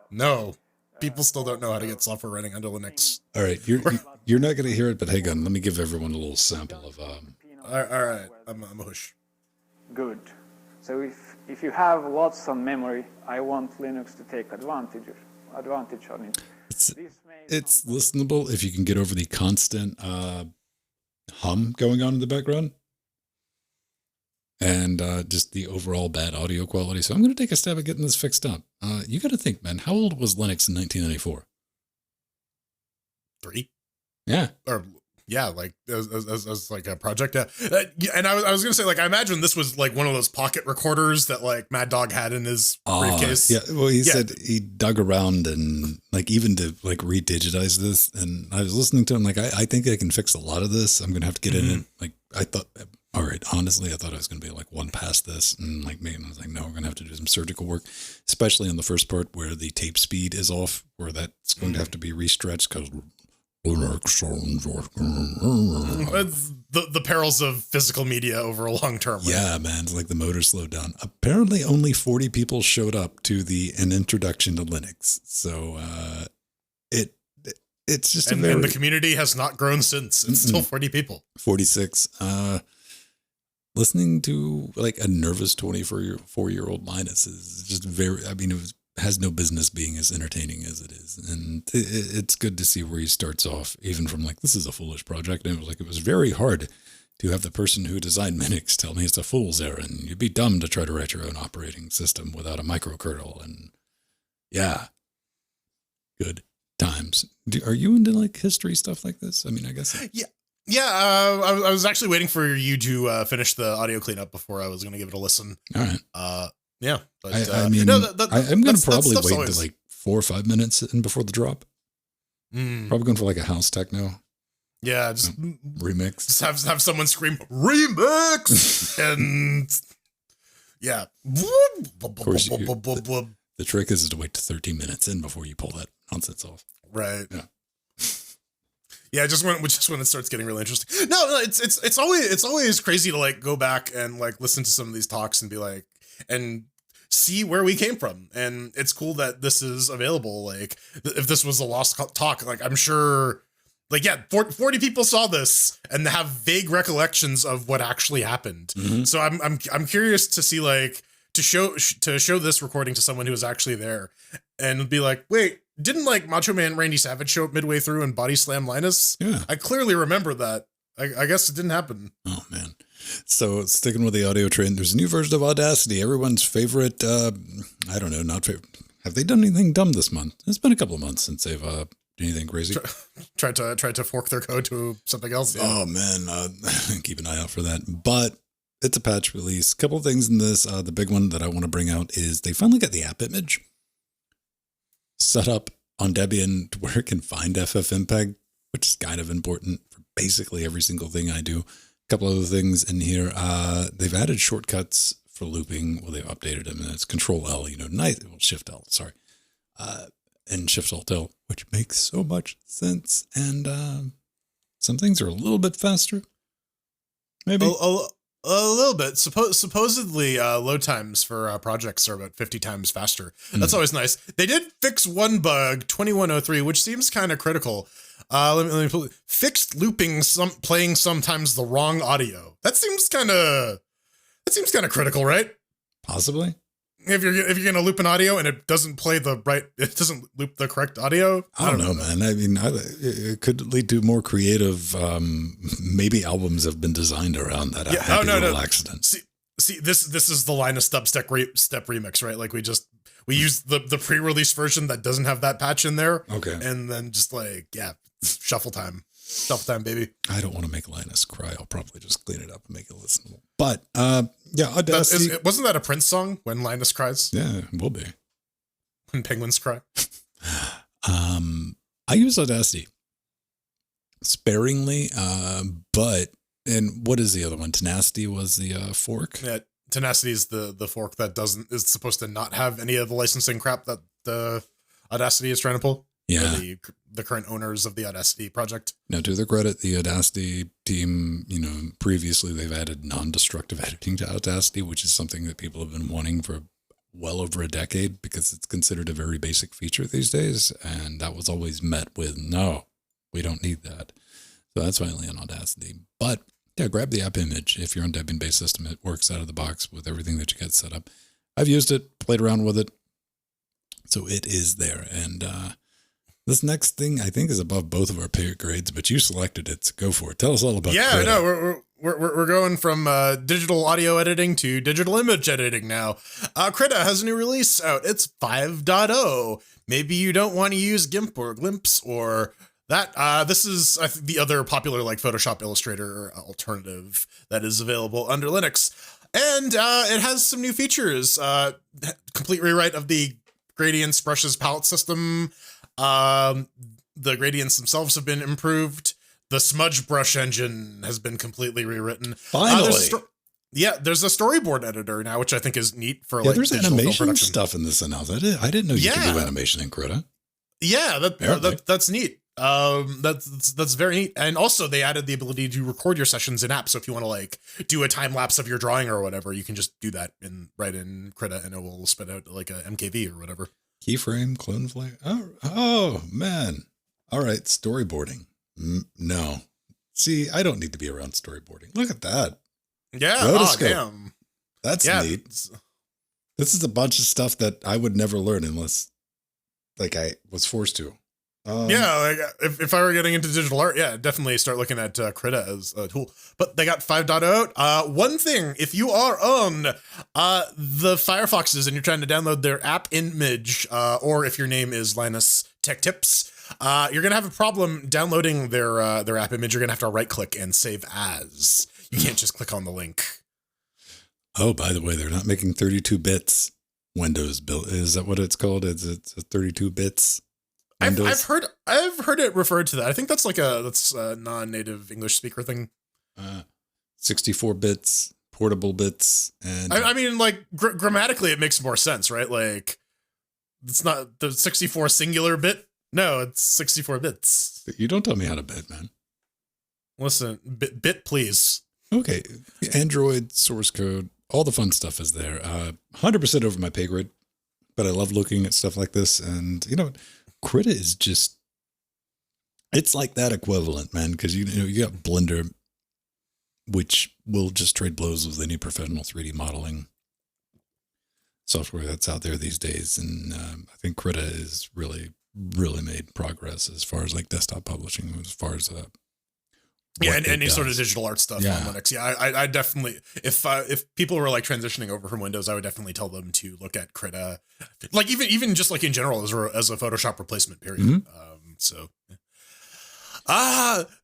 No, people still don't know how to get software running under Linux. All right, you're not going to hear it, but hang on, let me give everyone a little sample of. All right, I'm a hush. Good. So if you have lots of memory, I want Linux to take advantage on it. It's listenable if you can get over the constant hum going on in the background and just the overall bad audio quality. So I'm going to take a stab at getting this fixed up. You got to think, man, how old was Linux in 1994? 3? Yeah. Or yeah, like as like a project. And I was gonna say, like, I imagine this was like one of those pocket recorders that like Mad Dog had in his briefcase. Yeah. Well, he said he dug around and like even to like redigitize this. And I was listening to him like, I think I can fix a lot of this. I'm gonna have to get in it. Like I thought. All right, honestly, I thought I was going to be like one past this, and like maybe I was like, no, we're going to have to do some surgical work, especially in the first part where the tape speed is off, where that's going to have to be restretched because the perils of physical media over a long term. Right? Yeah, man, it's like the motor slowed down. Apparently, only 40 people showed up to an introduction to Linux, so it's just and the community has not grown since. It's still 40 people. 46. Listening to like a nervous 24-year-old Linus is just it has no business being as entertaining as it is. And it's good to see where he starts off, even from like, this is a foolish project. And it was very hard to have the person who designed Linux tell me it's a fool's errand. You'd be dumb to try to write your own operating system without a microkernel. And yeah, good times. Are you into like history stuff like this? I mean, I guess. Yeah. Yeah, I was actually waiting for you to finish the audio cleanup before I was going to give it a listen. All right. Yeah, but I mean, I'm going to probably wait to like 4 or 5 minutes in before the drop. Probably going for like a house techno. Yeah, just remix. Just have someone scream remix and yeah. Of course, the trick is to wait to 13 minutes in before you pull that nonsense off. Right. Yeah. Yeah, just when it starts getting really interesting. No, it's always crazy to like go back and like listen to some of these talks and be like and see where we came from. And it's cool that this is available. Like if this was a lost talk, like I'm sure like 40 people saw this and have vague recollections of what actually happened. Mm-hmm. So I'm curious to see like to show this recording to someone who was actually there and be like, wait, didn't like Macho Man Randy Savage show up midway through and body slam Linus? Yeah. I clearly remember that. I guess it didn't happen. Oh, man. So sticking with the audio train, there's a new version of Audacity. Everyone's favorite, I don't know, not favorite. Have they done anything dumb this month? It's been a couple of months since they've done anything crazy. Tried to fork their code to something else. Yeah. Oh, man. Keep an eye out for that. But it's a patch release. A couple of things in this. The big one that I want to bring out is they finally got the app image set up on Debian to where it can find FFmpeg, which is kind of important for basically every single thing I do. A couple other things in here. They've added shortcuts for looping. Well, they've updated them, and it's Control L, Shift L, sorry. And Shift Alt L, which makes so much sense. And some things are a little bit faster. Maybe. A little bit. Supposedly, load times for projects are about 50 times faster. That's always nice. They did fix one bug, 2103, which seems kind of critical. Let me fixed looping playing sometimes the wrong audio. That seems kind of critical, right? Possibly. If you're gonna loop an audio and it doesn't loop the correct audio. I don't know, man. I mean, it could lead to more creative. Maybe albums have been designed around that. Yeah. No. Accident. See, this is the Linus step remix, right? Like we use the pre-release version that doesn't have that patch in there. Okay. And then just like shuffle time, baby. I don't want to make Linus cry. I'll probably just clean it up and make it listenable. But Audacity. Wasn't that a Prince song, When Linus Cries? Yeah, it will be. When penguins cry. I use Audacity sparingly, and what is the other one? Tenacity was the fork. Yeah, Tenacity is the fork that is supposed to not have any of the licensing crap that the Audacity is trying to pull. Yeah, the current owners of the Audacity project. Now, to their credit, the Audacity team, previously they've added non-destructive editing to Audacity, which is something that people have been wanting for well over a decade because it's considered a very basic feature these days. And that was always met with, no, we don't need that. So that's finally on Audacity. But yeah, grab the app image. If you're on Debian-based system, it works out of the box with everything that you get set up. I've used it, played around with it. So it is there. And this next thing, I think, is above both of our pay grades, but you selected it, so go for it. Tell us all about it. Yeah, no, we're going from digital audio editing to digital image editing now. Krita has a new release out. It's 5.0. Maybe you don't want to use GIMP or Glimpse or This is I think the other popular like Photoshop Illustrator alternative that is available under Linux, and it has some new features. Complete rewrite of the gradients, brushes, palette system. The gradients themselves have been improved. The smudge brush engine has been completely rewritten. Finally. There's a storyboard editor now, which I think is neat for there's animation stuff in this announcement. I didn't know you could do animation in Krita. Yeah, that's neat. That's very neat. And also they added the ability to record your sessions in apps. So if you want to like do a time lapse of your drawing or whatever, you can just do that right in Krita and it will spit out like a MKV or whatever. Keyframe, clone flag. Oh man. All right. Storyboarding. No. See, I don't need to be around storyboarding. Look at that. Yeah. Rotoscope. Damn. That's neat. This is a bunch of stuff that I would never learn unless like I was forced to. Like if I were getting into digital art, definitely start looking at Krita as a tool. But they got 5.0. One thing, if you are on the Firefoxes and you're trying to download their app image, or if your name is Linus Tech Tips, you're gonna have a problem downloading their app image. You're gonna have to right click and save as. You can't just click on the link. Oh, by the way, they're not making 32 bits Windows build. Is that what it's called? It's 32 bits. I've heard it referred to that. I think that's a non-native English speaker thing. 64 bits, portable bits, and I mean, like grammatically, it makes more sense, right? Like, it's not the 64 singular bit. No, it's 64 bits. You don't tell me how to bit, man. Listen, bit please. Okay, Android source code, all the fun stuff is there. 100% over my pay grade, but I love looking at stuff like this, and you know. Krita is just, it's like that equivalent, man, because you got Blender, which will just trade blows with any professional 3D modeling software that's out there these days. And I think Krita is really, really made progress as far as like desktop publishing, as far as and any sort of digital art stuff on Linux. Yeah, I definitely, if people were like transitioning over from Windows, I would definitely tell them to look at Krita, like even just like in general as a Photoshop replacement period.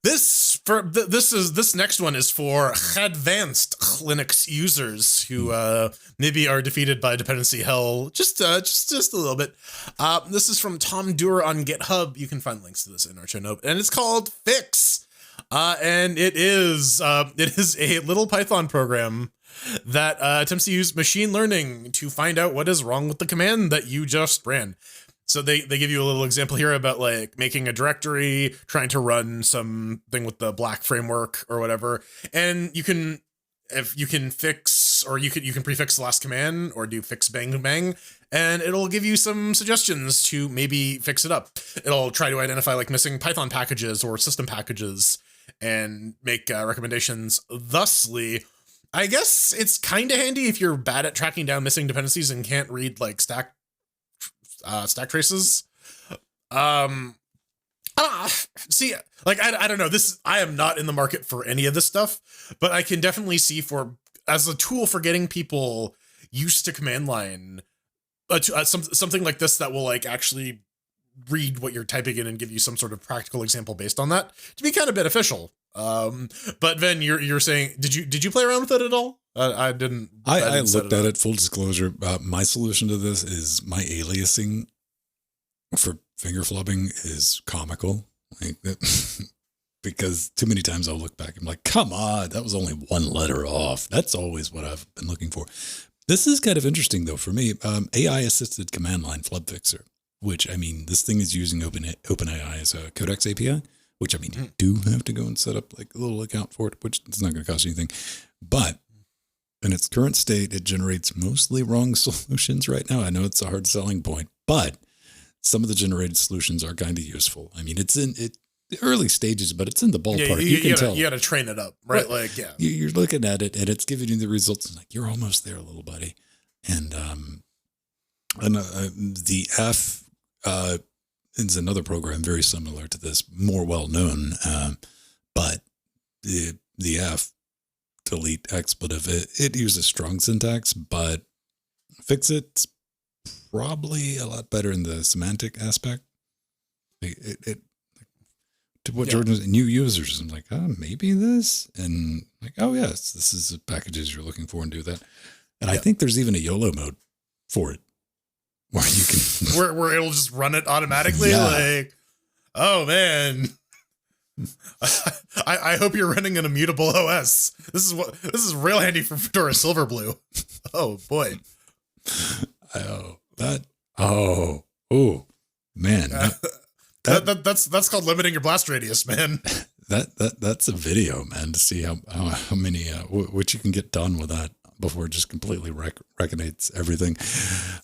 This next one is for advanced Linux users who maybe are defeated by dependency hell just a little bit. This is from Tom Doer on GitHub. You can find links to this in our show note, and it's called Fix. And it is a little Python program that attempts to use machine learning to find out what is wrong with the command that you just ran. So they give you a little example here about like making a directory, trying to run something with the Black framework or whatever. And you can fix, or you can prefix the last command or do fix bang bang, and it'll give you some suggestions to maybe fix it up. It'll try to identify like missing Python packages or system packages and make recommendations. Thusly, I guess it's kind of handy if you're bad at tracking down missing dependencies and can't read like stack traces. See, like, I don't know, I am not in the market for any of this stuff, but I can definitely see as a tool for getting people used to command line, something like this that will like actually read what you're typing in and give you some sort of practical example based on that to be kind of beneficial. But then you're saying, did you play around with it at all? I didn't. I looked at it. Full disclosure, my solution to this is my aliasing for finger flubbing is comical, like because too many times I'll look back and I'm like, come on, that was only one letter off. That's always what I've been looking for. This is kind of interesting though for me. AI assisted command line flub fixer, which I mean, this thing is using OpenAI as a Codex API, which I mean, you do have to go and set up like a little account for it, which it's not going to cost you anything. But in its current state, it generates mostly wrong solutions right now. I know it's a hard selling point, but some of the generated solutions are kind of useful. I mean, it's in the early stages, but it's in the ballpark. Yeah, you can tell. You got to train it up, right? Like, yeah. You're looking at it, and it's giving you the results. Like, you're almost there, little buddy. And the F is another program very similar to this, more well known. But the F, delete expletive, it uses strong syntax, but fix it's probably a lot better in the semantic aspect. to what Jordan was, new users. I'm like, maybe this, and like, oh yes, this is the packages you're looking for, and do that. And I think there's even a YOLO mode for it, where you can where it'll just run it automatically. Like, oh man. I hope you're running an immutable OS. This is real handy for Fedora Silverblue. Oh boy. Man. That's called limiting your blast radius, man. That's a video, man, to see how many what you can get done with that before it just completely reckinates everything.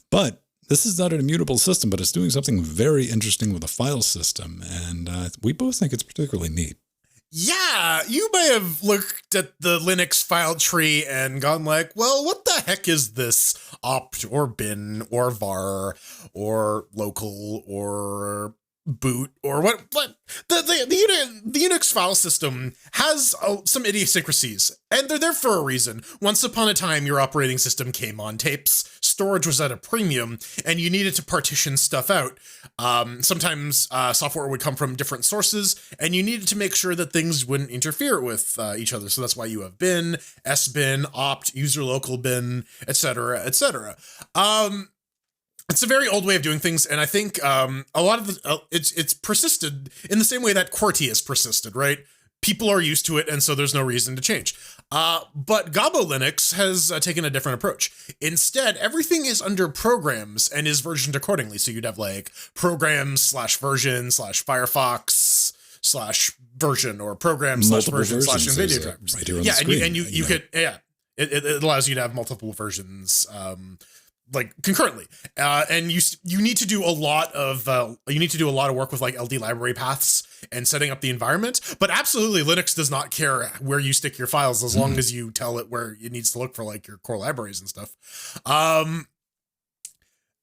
But this is not an immutable system, but it's doing something very interesting with a file system, and we both think it's particularly neat. Yeah, you may have looked at the Linux file tree and gone like, well, what the heck is this opt or bin or var or local or boot or what the Unix file system has some idiosyncrasies, and they're there for a reason. Once upon a time, your operating system came on tapes, storage was at a premium, and you needed to partition stuff out. Sometimes software would come from different sources, and you needed to make sure that things wouldn't interfere with each other. So that's why you have bin, sbin, opt, user local bin, etc., etc. It's a very old way of doing things, and I think a lot of it's persisted in the same way that QWERTY has persisted, right? People are used to it, and so there's no reason to change. But Gabo Linux has taken a different approach. Instead, everything is under programs and is versioned accordingly. So you'd have like programs/version/Firefox/version or program/version/NVIDIA drivers. Right here on the screen. and you could it allows you to have multiple versions. Like concurrently, and you need to do a lot of work with like LD library paths and setting up the environment. But absolutely, Linux does not care where you stick your files as long as you tell it where it needs to look for like your core libraries and stuff.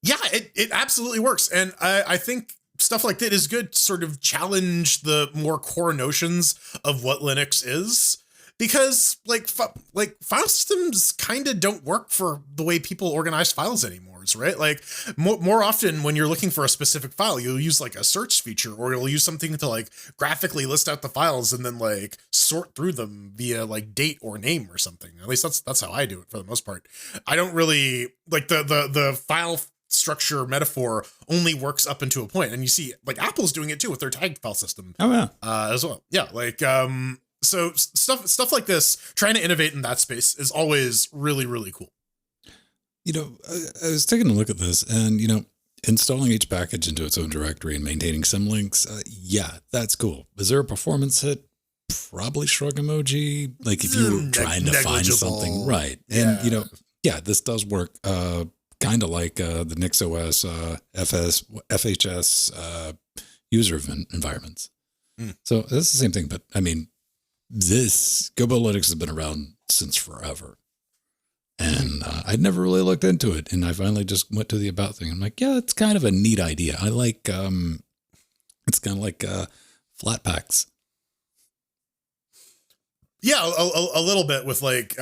It absolutely works, and I think stuff like that is good to sort of challenge the more core notions of what Linux is. Because like file systems kind of don't work for the way people organize files anymore, right? Like more often when you're looking for a specific file, you'll use like a search feature, or you'll use something to like graphically list out the files and then like sort through them via like date or name or something. At least that's how I do it for the most part. I don't really like the file structure metaphor only works up into a point, and you see like Apple's doing it too with their tagged file system. Oh yeah, as well. Yeah, like So stuff like this, trying to innovate in that space is always really, really cool. You know, I was taking a look at this, and you know, installing each package into its own directory and maintaining symlinks, that's cool. Is there a performance hit? Probably shrug emoji. Like if you were trying to find something, right? And you know, this does work. Kind of like the NixOS, FHS user environments. So it's the same thing, but I mean, this Gabo Linux has been around since forever, and I'd never really looked into it, and I finally just went to the about thing. I'm like, yeah, it's kind of a neat idea. I like it's kind of like flat packs. Yeah, a little bit with like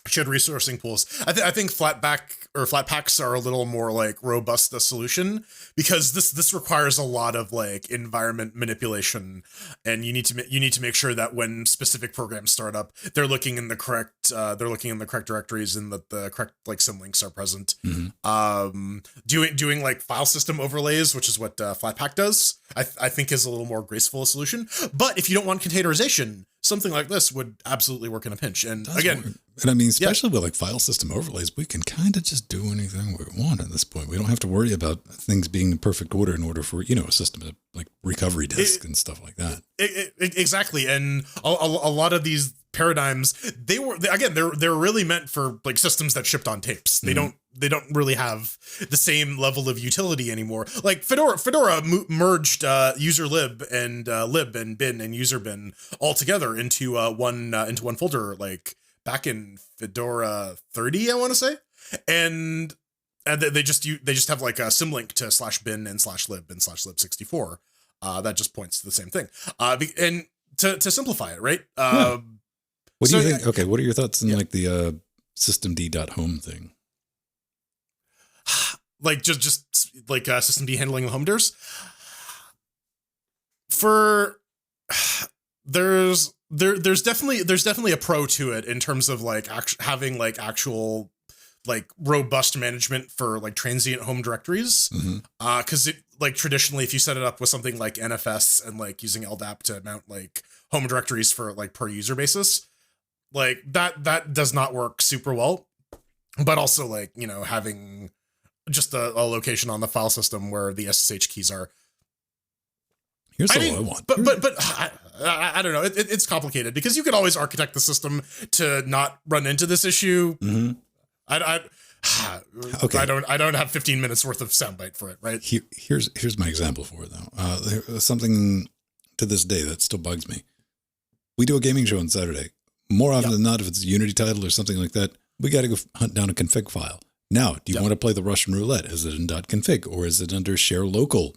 shared resourcing pools. I think flat packs are a little more like robust a solution, because this requires a lot of like environment manipulation, and you need to make sure that when specific programs start up, they're looking in the correct directories and that the correct like symlinks are present. Doing like file system overlays, which is what Flatpak does, I think is a little more graceful a solution. But if you don't want containerization, something like this would absolutely work in a pinch. And again, and I mean, especially with like file system overlays, we can kind of just do anything we want at this point. We don't have to worry about things being in perfect order in order for, you know, a system to like recovery disk and stuff like that. Exactly. And a lot of these paradigms, they're really meant for like systems that shipped on tapes. They don't really have the same level of utility anymore. Like Fedora merged user lib and bin and user bin all together into one folder, like back in Fedora 30, I want to say, and they just have like a symlink to /bin and /lib and /lib64 that just points to the same thing. And to simplify it, right? What do you think? Okay, what are your thoughts on like the systemd.home thing? Like just like systemd handling the home dirs. For there's definitely a pro to it in terms of like having like actual like robust management for like transient home directories. Because it like traditionally, if you set it up with something like NFS and like using LDAP to mount like home directories for like per user basis, like that does not work super well. But also like, you know, having just a location on the file system where the SSH keys are. Here's all I want. But I don't know. It's complicated because you could always architect the system to not run into this issue. Okay. I don't have 15 minutes worth of soundbite for it, right? Here's my example for it though. There's something to this day that still bugs me. We do a gaming show on Saturday. More often than not, if it's a Unity title or something like that, we got to go hunt down a config file. Now, do you want to play the Russian roulette? Is it in .config or is it under share local?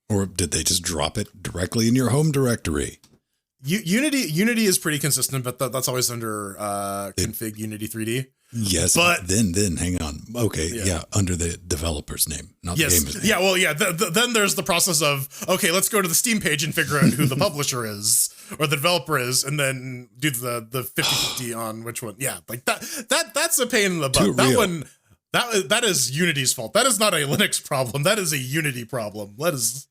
Or did they just drop it directly in your home directory? Unity is pretty consistent, but that's always under config Unity 3D. Yes, but then hang on. Okay, yeah, under the developer's name, not the gamer's name. Yeah, well, yeah. Then there's the process of, okay, let's go to the Steam page and figure out who the publisher is or the developer is, and then do the 50-50 on which one. Yeah, like that's a pain in the butt. That one, that is Unity's fault. That is not a Linux problem. That is a Unity problem. Let us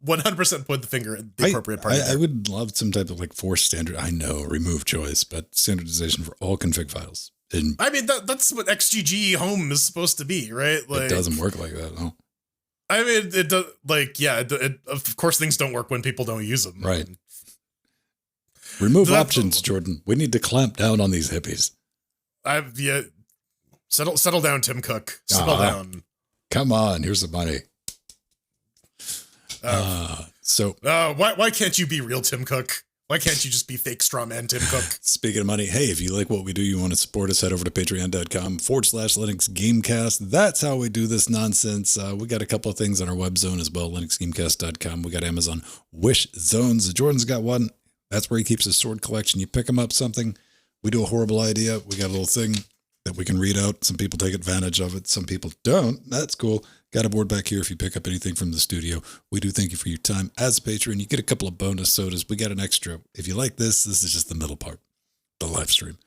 100% point the finger at the appropriate part. I would love some type of like forced standard. I know, remove choice, but standardization for all config files. And I mean, that's what XGG home is supposed to be, right? Like, it doesn't work like that, no. I mean, it does. Like, yeah, of course, things don't work when people don't use them. Right. Remove options, Jordan. We need to clamp down on these hippies. Settle down, Tim Cook. Settle down. Come on, here's the money. Why can't you be real Tim Cook? Why can't you just be fake straw man Tim Cook? Speaking of money, hey, if you like what we do, you want to support us, head over to patreon.com/Linux Gamecast. That's how we do this nonsense. We got a couple of things on our web zone as well, linuxgamecast.com. We got Amazon Wish Zones. Jordan's got one. That's where he keeps his sword collection. You pick him up something. We do a horrible idea. We got a little thing that we can read out. Some people take advantage of it. Some people don't. That's cool. Got a board back here if you pick up anything from the studio. We do thank you for your time as a patron. You get a couple of bonus sodas. We got an extra. If you like this is just the middle part, the live stream.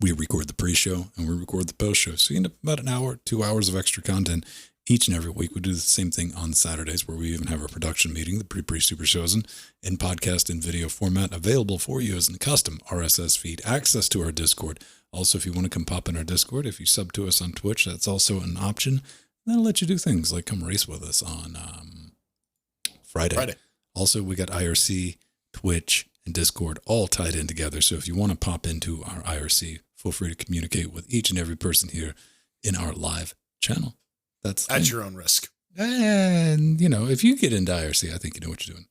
We record the pre-show and we record the post-show. So you end up about an hour, 2 hours of extra content each and every week. We do the same thing on Saturdays where we even have our production meeting, the pre-super chosen, in podcast and video format available for you as a custom RSS feed, access to our Discord. Also, if you want to come pop in our Discord, if you sub to us on Twitch, that's also an option. That'll let you do things like come race with us on Friday. Also, we got IRC, Twitch, and Discord all tied in together. So if you want to pop into our IRC, feel free to communicate with each and every person here in our live channel. That's at your own risk. And, you know, if you get into IRC, I think you know what you're doing.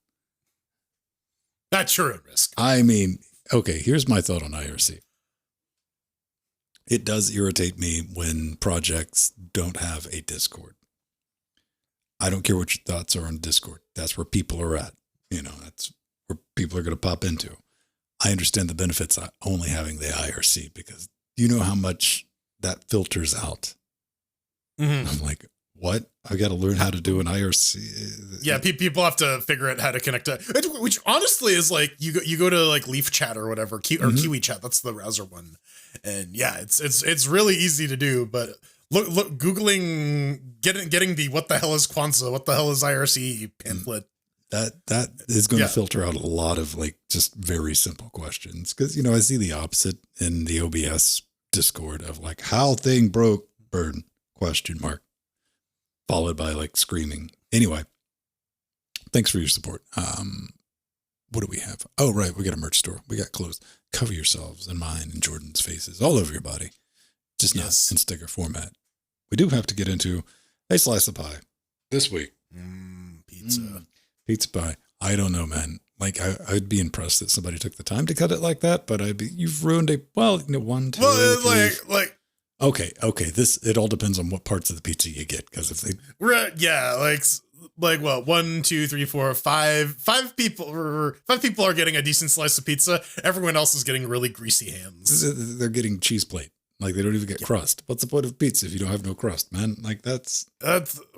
At your own risk. I mean, okay, here's my thought on IRC. It does irritate me when projects don't have a Discord. I don't care what your thoughts are on Discord. That's where people are at. You know, that's where people are going to pop into. I understand the benefits of only having the IRC because you know how much that filters out. Mm-hmm. I'm like, what? I got to learn how to do an IRC. Yeah, people have to figure out how to connect to, which honestly is like you go to like Leaf Chat or whatever, Kiwi Chat. That's the browser one, and yeah, it's really easy to do. But look, googling getting the what the hell is Kwanzaa, what the hell is IRC pamphlet. That is going to filter out a lot of like just very simple questions because you know I see the opposite in the OBS Discord of like how thing broke burn ? Followed by like screaming. Anyway, thanks for your support. What do we have? Oh, right. We got a merch store. We got clothes. Cover yourselves and mine and Jordan's faces all over your body. Just not in sticker format. We do have to get into a slice of pie this week. Pizza. Pizza pie. I don't know, man. Like I'd be impressed that somebody took the time to cut it like that, but you've ruined one, two, three. like Okay. It all depends on what parts of the pizza you get, because if they like what 1, 2, 3, 4, 5 people are getting a decent slice of pizza. Everyone else is getting really greasy hands. They're getting cheese plate. Like they don't even get crust. What's the point of pizza if you don't have no crust, man? Like that's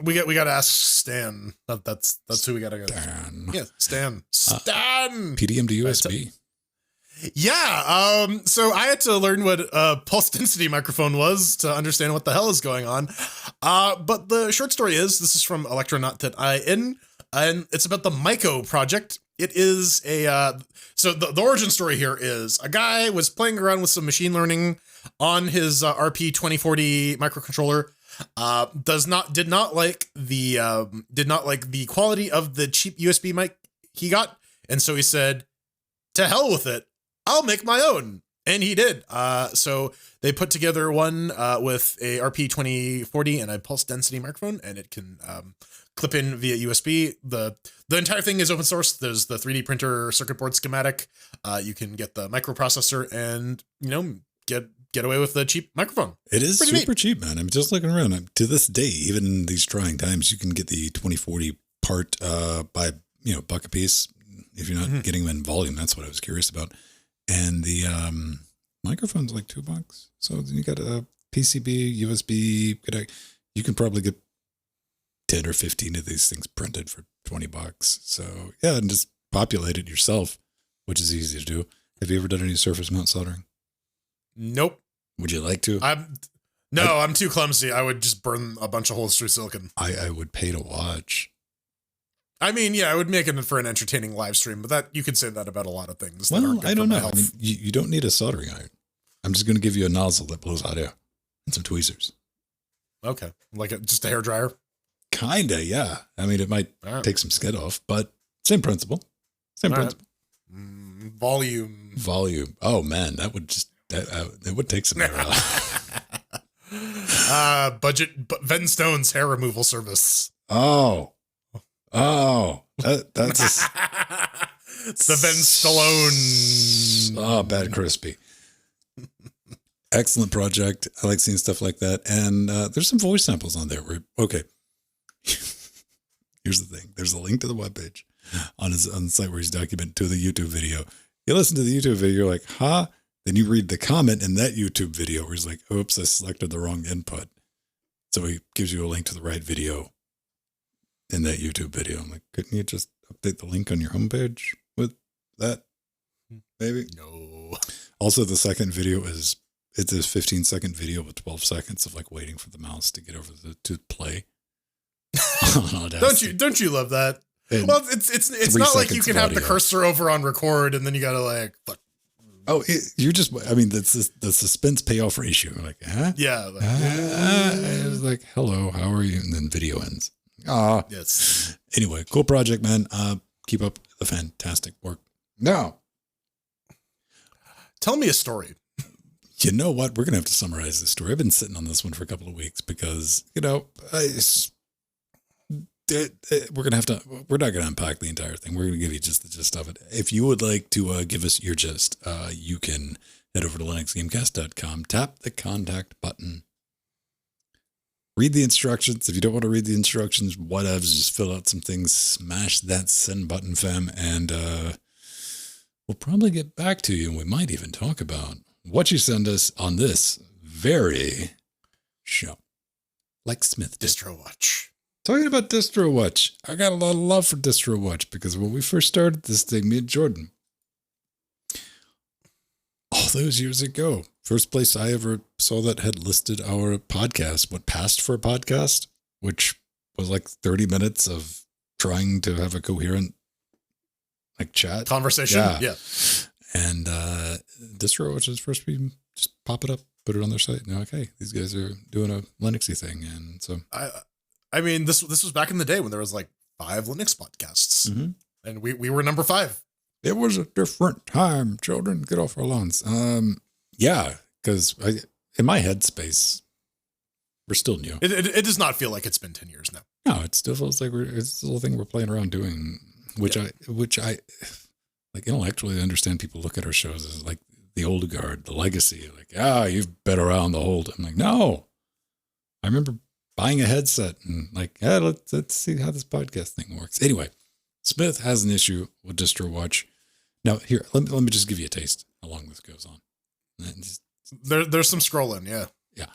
we got to ask Stan. That's who we got to go. Stan. Yeah, Stan. Stan. PDM to USB. Yeah. So I had to learn what a pulse density microphone was to understand what the hell is going on. But the short story is this is from electronaut.in, and it's about the Myco project. It is so the origin story here is a guy was playing around with some machine learning on his RP 2040 microcontroller. Did not like the quality of the cheap USB mic he got, and so he said, "To hell with it. I'll make my own." And he did. So they put together one with a RP 2040 and a pulse density microphone, and it can clip in via USB. The entire thing is open source. There's the 3D printer circuit board schematic. You can get the microprocessor and, get away with the cheap microphone. It is Pretty super neat. cheap, man. I'm just looking around. To this day, even in these trying times, you can get the 2040 part by buck a piece if you're not getting them in volume. That's what I was curious about. And the microphone's like $2. So you got a PCB, USB. You can probably get 10 or 15 of these things printed for $20. So yeah, and just populate it yourself, which is easy to do. Have you ever done any surface mount soldering? Nope. Would you like to? I'm too clumsy. I would just burn a bunch of holes through silicon. I would pay to watch. I mean, yeah, I would make it for an entertaining live stream, but that you could say that about a lot of things. Well, I don't know. I mean, you don't need a soldering iron. I'm just going to give you a nozzle that blows hot air and some tweezers. Okay. Like just a hairdryer? Kinda, yeah. I mean, it might Right. take some skid off, but same principle. Same All principle. Right. Volume. Oh man, that would just it would take some air out. Budget Ven Stone's hair removal service. Oh, that's It's the Ben Stallone. Oh, bad crispy. Excellent project. I like seeing stuff like that. And there's some voice samples on there. Okay. Here's the thing. There's a link to the webpage on the site where he's documented to the YouTube video. You listen to the YouTube video, you're like, huh? Then you read the comment in that YouTube video where he's like, oops, I selected the wrong input. So he gives you a link to the right video in that YouTube video. I'm like, couldn't you just update the link on your homepage with that? Maybe? No. Also, the second video it's a 15-second video with 12 seconds of like waiting for the mouse to get over to play. Don't you love that? And well, it's not like you can have the audio. cursor over on record and then you gotta like fuck. Oh, that's the suspense payoff ratio. You're like, huh? Yeah. It's like, hello, how are you? And then video ends. Yes. Anyway, cool project, man. Keep up the fantastic work. Now, Tell me a story. you know what? We're going to have to summarize this story. I've been sitting on this one for a couple of weeks because, we're not going to unpack the entire thing. We're going to give you just the gist of it. If you would like to give us your gist, you can head over to linuxgamecast.com, tap the contact button, read the instructions. If you don't want to read the instructions, whatever, just fill out some things, smash that send button, fam, and we'll probably get back to you, and we might even talk about what you send us on this very show. Like Smith did. DistroWatch. Talking about DistroWatch, I got a lot of love for DistroWatch because when we first started this thing, me and Jordan, all those years ago, first place I ever saw that had listed our podcast, what passed for a podcast, which was like 30 minutes of trying to have a coherent like chat. Conversation? Yeah. And DistroWatch was first, we just pop it up, put it on their site. Now, okay, these guys are doing a Linuxy thing. And so I mean, this was back in the day when there was like 5 Linux podcasts, and we were number 5. it was a different time. Children, get off our lawns. Yeah, because in my headspace, we're still new. It does not feel like it's been 10 years now. No, it still feels like it's the little thing we're playing around doing, which I like intellectually understand. People look at our shows as like the old guard, the legacy, like, you've been around the whole time. I'm like, no, I remember buying a headset and like, let's see how this podcast thing works. Anyway, Smith has an issue with DistroWatch. Now, here, let me just give you a taste how long this goes on. And just There's some scrolling, yeah. Yeah.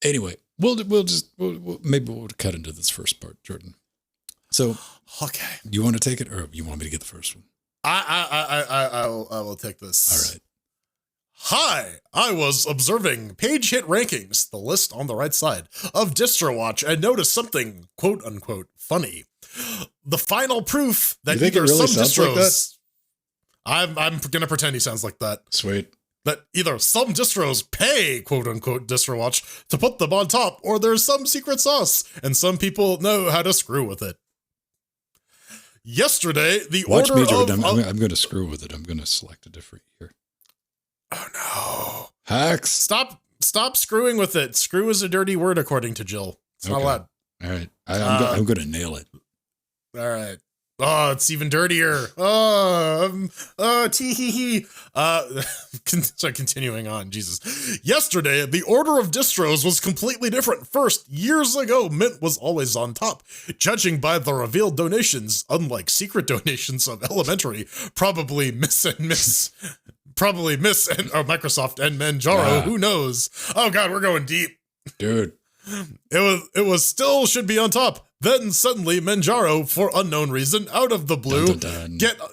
Anyway, we'll maybe we'll cut into this first part, Jordan. So, okay, you want to take it, or you want me to get the first one? I will take this. All right. Hi, I was observing page hit rankings, the list on the right side, of DistroWatch and noticed something quote unquote funny. The final proof that either really some distros, like I'm gonna pretend he sounds like that. Sweet. That either some distros pay quote unquote DistroWatch to put them on top, or there's some secret sauce, and some people know how to screw with it. Yesterday, the Watch order me, Jordan. of... I'm going to screw with it. I'm going to select a different year. Oh, no. Hacks. Stop screwing with it. Screw is a dirty word, according to Jill. It's not allowed. All right. I'm going to nail it. All right. Oh, it's even dirtier. Tee-hee-hee. So continuing on, Jesus. Yesterday, the order of distros was completely different. First, years ago, Mint was always on top. Judging by the revealed donations, unlike secret donations of Elementary, probably Miss and Microsoft and Manjaro, who knows? Oh God, we're going deep. Dude. It was still should be on top. Then suddenly Manjaro, for unknown reason, out of the blue,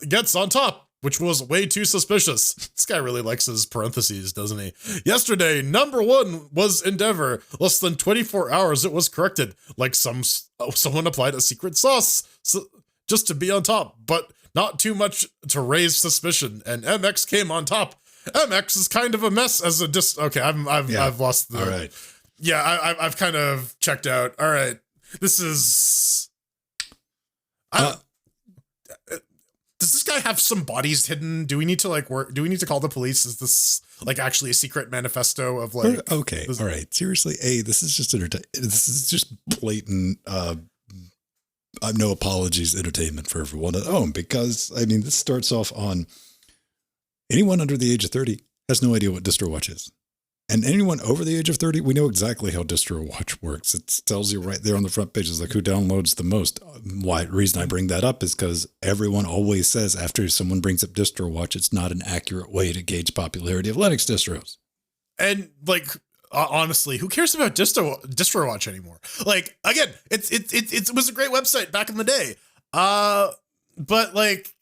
gets on top, which was way too suspicious. This guy really likes his parentheses, doesn't he? Yesterday, number 1 was Endeavor. Less than 24 hours, it was corrected. Like someone applied a secret sauce just to be on top, but not too much to raise suspicion. And MX came on top. MX is kind of a mess as a Okay, I've lost the. All right. Yeah, I've kind of checked out. All right. This is... does this guy have some bodies hidden? Do we need to do we need to call the police? Is this like actually a secret manifesto of like... Okay. All right. Seriously. This is just this is just blatant, no apologies entertainment for everyone at home, because I mean, this starts off on anyone under the age of 30 has no idea what DistroWatch is. And anyone over the age of 30, we know exactly how DistroWatch works. It tells you right there on the front page, like who downloads the most. Reason I bring that up is because everyone always says after someone brings up DistroWatch, it's not an accurate way to gauge popularity of Linux distros. And like, honestly, who cares about DistroWatch anymore? Like, again, it was a great website back in the day. But like,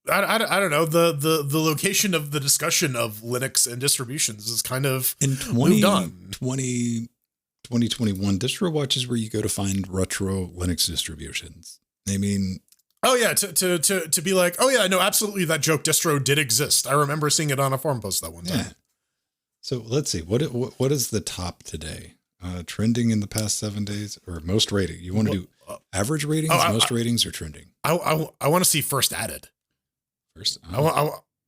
I don't know, the location of the discussion of Linux and distributions is kind of moved on. 2021 DistroWatch is where you go to find retro Linux distributions. I mean, oh yeah, to be like, oh yeah, no, absolutely, that joke distro did exist. I remember seeing it on a forum post that one time. Yeah. So let's see, what is the top today? Trending in the past 7 days, or most rating? You want to do average ratings, most ratings, or trending? I want to see first added. First, I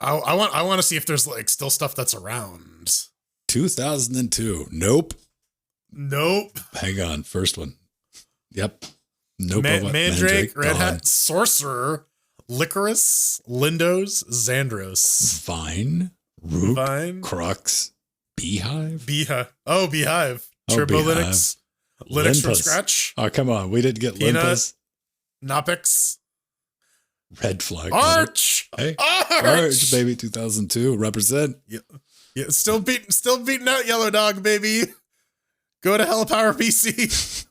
want to see if there's like still stuff that's around. 2002. Nope. Hang on. First one. Yep. Nope. Mandrake, Red Hat, Sorcerer, Licorice, Lindos, Xandros, Vine, Root, Crux, Beehive. Oh, Beehive. Turbo Beehive. Linux from scratch. Oh, come on. We didn't get Limpus. Knoppix. Red Flag. Arch. Hey, Arch, baby, 2002. Represent. Yeah. Still beating out Yellow Dog, baby. Go to Hell Power PC.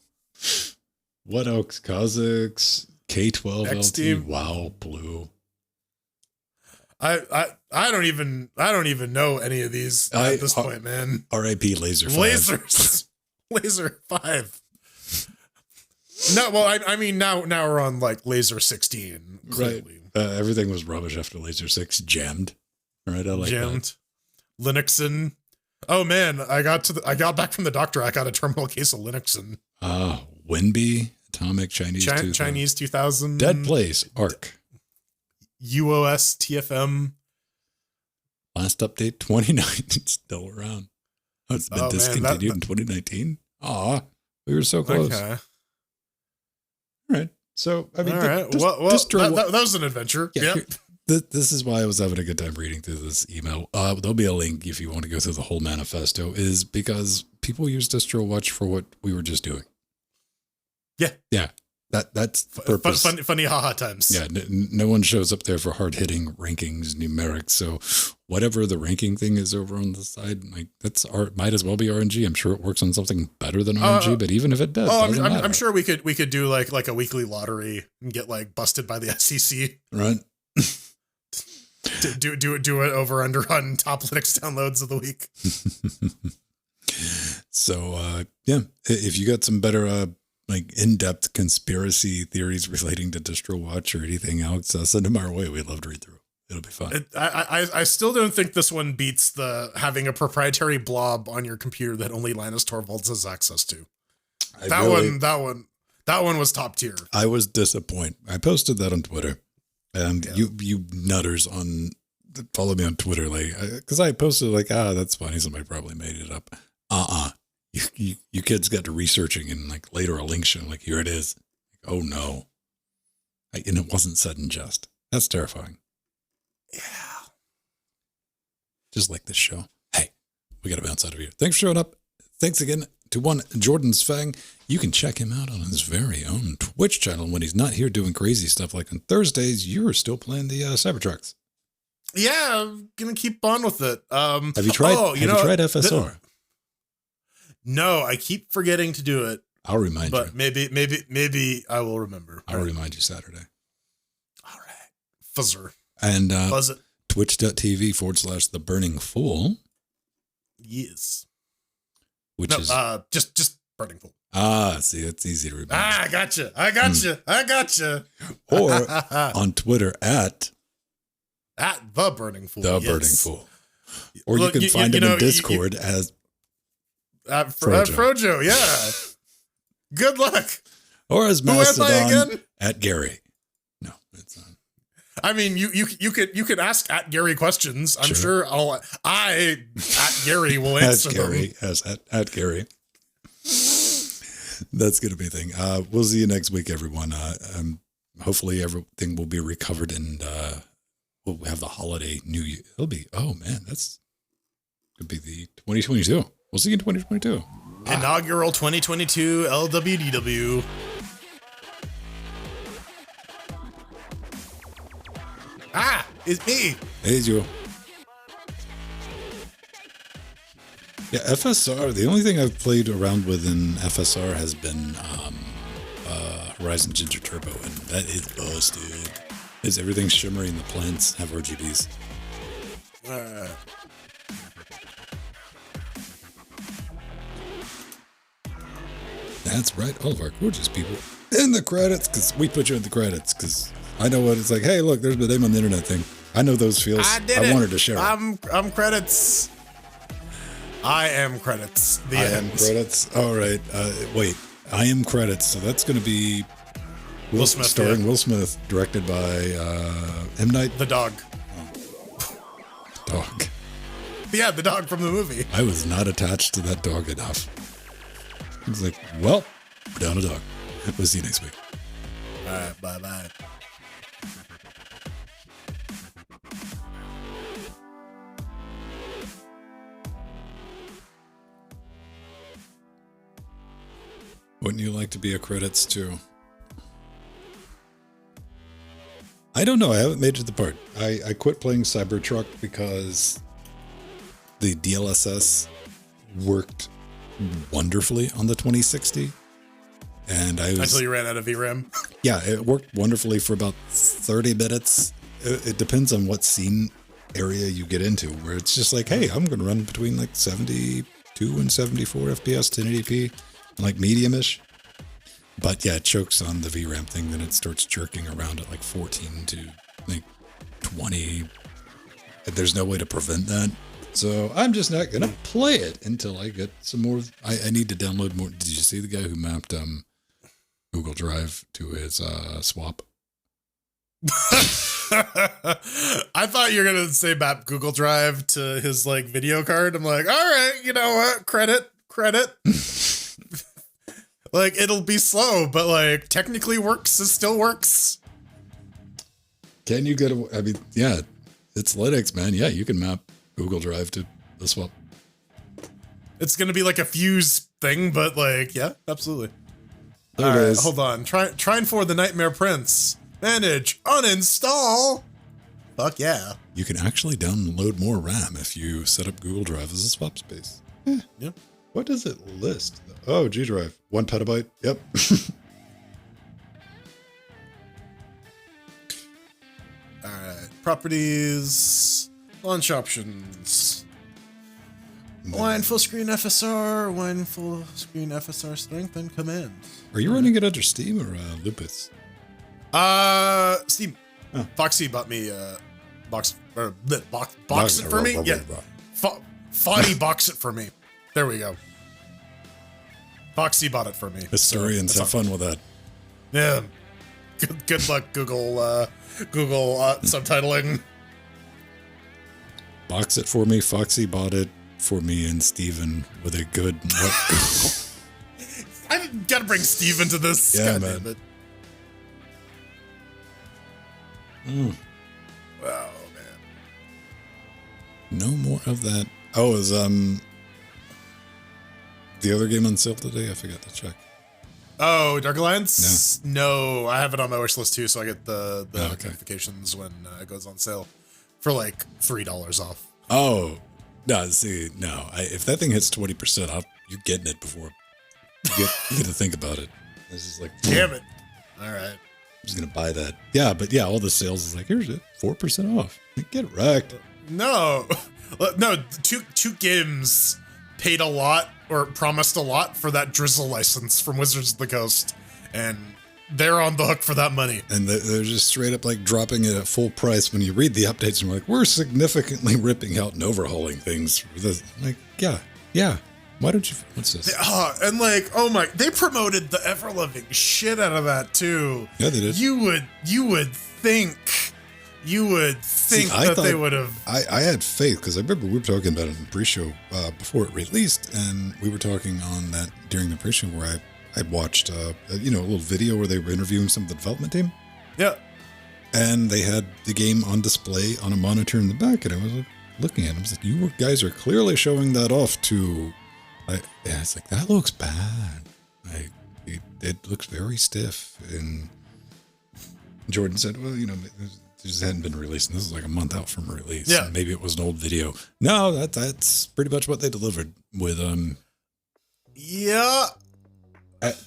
What Oaks, Kazakhs, K12 X-Team. LT, WoW, Blue. I don't even know any of these at this point, man. R.I.P. Laser 5. Laser 5. No, well, I mean now we're on like Laser 16. Clearly. Right. Everything was rubbish after Laser 6. Jammed. Right. I like Jammed. That. Linuxin. Oh man, I got back from the doctor. I got a terminal case of Linuxin. Winby, Atomic, Chinese 2000. Dead Place, Arc. UOS, TFM. Last update, 2019. Still around. Oh, it's been discontinued in 2019. Aw, we were so close. Okay. All right. So, I mean, all right. That was an adventure. Yeah. This is why I was having a good time reading through this email. There'll be a link if you want to go through the whole manifesto, is because people use DistroWatch for what we were just doing. Yeah. Yeah. That's the purpose. Funny haha times. Yeah, no one shows up there for hard-hitting rankings, numerics. So whatever the ranking thing is over on the side, like might as well be RNG. I'm sure it works on something better than RNG, but even if it does, I'm sure we could do like a weekly lottery and get like busted by the SEC. Right. do it over under on top Linux downloads of the week. So yeah, if you got some better like in-depth conspiracy theories relating to DistroWatch or anything else, send them our way. We'd love to read through. It'll be fun. I still don't think this one beats the having a proprietary blob on your computer that only Linus Torvalds has access to. That one was top tier. I was disappointed. I posted that on Twitter, and you nutters follow me on Twitter, like, because I posted like, that's funny. Somebody probably made it up. You kids got to researching, and like later a link shown, like, here it is. Like, oh no. And it wasn't said in jest. That's terrifying. Yeah. Just like this show. Hey, we got to bounce out of here. Thanks for showing up. Thanks again to one Jordan Sfang. You can check him out on his very own Twitch channel when he's not here doing crazy stuff. Like on Thursdays, you're still playing the Cybertrucks. Yeah, I'm gonna keep on with it. Have you tried? Have you tried FSR? No, I keep forgetting to do it. I'll remind you. But maybe I will remember. I'll remind you Saturday. All right. Fuzzer. And Buzz it. twitch.tv/The Burning Fool. Yes. Which is just Burning Fool. See, that's easy to remember. I gotcha. Or on Twitter at The Burning Fool. Burning Fool. Or you can find him in Discord as Frojo, yeah. Good luck. Or as Mastodon at Gary. No, it's not. I mean, you could ask at Gary questions. I'm sure at Gary will answer Gary, them. At Gary. That's gonna be a thing. We'll see you next week, everyone. Hopefully everything will be recovered, and we'll have the holiday New Year. It'll be that's could be the 2022. We'll see you in 2022. Inaugural 2022 LWDW. It's me. Hey, it's you. Yeah, FSR. The only thing I've played around with in FSR has been Horizon Ginger Turbo, and that is busted. Is everything shimmery and the plants have RGBs? That's right, all of our gorgeous people in the credits, because we put you in the credits, because I know what it's like. Hey, look, there's the name on the internet thing. I know those feels. I wanted to share. I'm credits. I am credits. I am credits. All right. Wait. I am credits. So that's going to be Will Smith, starring Will Smith, directed by M. Night. The dog. Dog. Yeah, the dog from the movie. I was not attached to that dog enough. I was like, well, we're down a dog. We'll see you next week. All right. Bye-bye. Wouldn't you like to be a credits too? I don't know. I haven't made it to the part. I quit playing Cybertruck because the DLSS worked wonderfully on the 2060. And until you ran out of VRAM. Yeah, it worked wonderfully for about 30 minutes. It depends on what scene area you get into, where it's just like, hey, I'm going to run between like 72 and 74 FPS, 1080p. Like medium-ish. But yeah, it chokes on the VRAM thing, then it starts jerking around at like 14 to like 20. There's no way to prevent that. So I'm just not gonna play it until I get some more. I need to download more. Did you see the guy who mapped Google Drive to his swap? I thought you were gonna say map Google Drive to his like video card. I'm like, all right, you know what? Credit. Like, it'll be slow, but like technically works. It still works. Can you get I mean, yeah, it's Linux, man. Yeah, you can map Google Drive to the swap. It's gonna be like a fuse thing, but like, yeah, absolutely. There it All right, is. hold on. Trying for the Nightmare Prince. Manage, uninstall. Fuck yeah. You can actually download more RAM if you set up Google Drive as a swap space. Yeah. What does it list? Oh, G Drive, 1 petabyte. Yep. All right, properties, launch options. Wine full screen FSR, wine full screen FSR strength and command. Are you running it under Steam or Lupus? Steam. Oh. Foxy bought me box it for me. Yeah, Foddy box it for me. There we go. Foxy bought it for me. Historians, so have fun with that. Yeah. Good luck, Google subtitling. Box it for me. Foxy bought it for me and Steven with a good. I've got to bring Steve into this. Yeah, God man. damn it. Wow, man. No more of that. Oh, is the other game on sale today? I forgot to check. Oh, Dark Alliance? No, I have it on my wish list too, so I get the okay. notifications when it goes on sale for like $3 off. Oh, no, see, no. If that thing hits 20%, you're getting it before you get to think about it. This is like, Damn it. All right. I'm just going to buy that. Yeah, but yeah, all the sales is like, here's it, 4% off. Get wrecked. No, two games paid a lot or promised a lot for that Drizzle license from Wizards of the Coast, and they're on the hook for that money. And they're just straight up like dropping it at full price. When you read the updates and we're like, we're significantly ripping out and overhauling things. For this. Like, yeah. Why don't you? What's this? And like, oh my, they promoted the ever loving shit out of that too. Yeah, they did. You would think that they would have. I had faith because I remember we were talking about it in the pre-show before it released, and we were talking on that during the pre-show where I'd watched a little video where they were interviewing some of the development team. Yeah. And they had the game on display on a monitor in the back, and I was like, looking at them. I was like, you guys are clearly showing that off to. It's like, that looks bad. It looks very stiff. And Jordan said, well, it just hadn't been released. And this is like a month out from release. Yeah. And maybe it was an old video. No, that's pretty much what they delivered with. Yeah.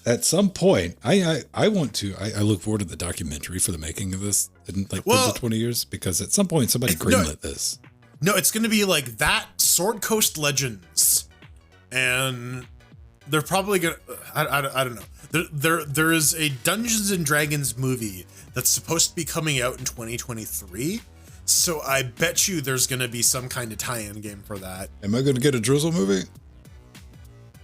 At some point, I look forward to the documentary for the making of this in like the 20 years, because at some point somebody greenlit this. No, it's going to be like that Sword Coast Legends. And they're probably gonna. I don't know. There is a Dungeons and Dragons movie that's supposed to be coming out in 2023. So I bet you there's gonna be some kind of tie-in game for that. Am I gonna get a Drizzle movie?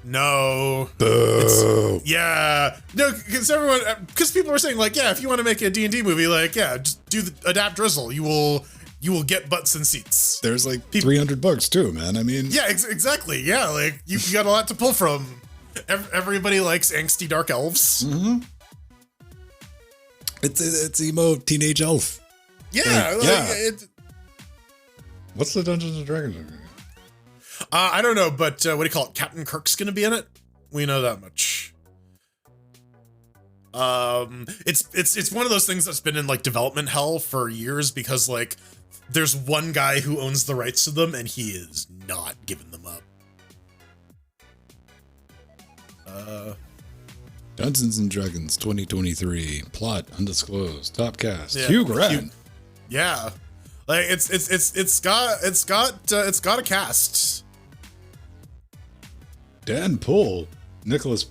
No. Boo. Yeah. No, because people are saying like, yeah, if you want to make a D&D movie, like, yeah, just adapt Drizzle. You will get butts and seats. There's like $300 too, man. I mean, yeah, exactly. Yeah, like you got a lot to pull from. Everybody likes angsty dark elves. Mm-hmm. It's emo teenage elf. Yeah, What's the Dungeons and Dragons? I don't know, but what do you call it? Captain Kirk's gonna be in it. We know that much. It's one of those things that's been in like development hell for years, because like there's one guy who owns the rights to them and he is not giving them up. Dungeons and Dragons 2023 plot undisclosed. Top cast. Yeah. Hugh Grant. Yeah, like it's got a cast. Dan Poole, Nicholas,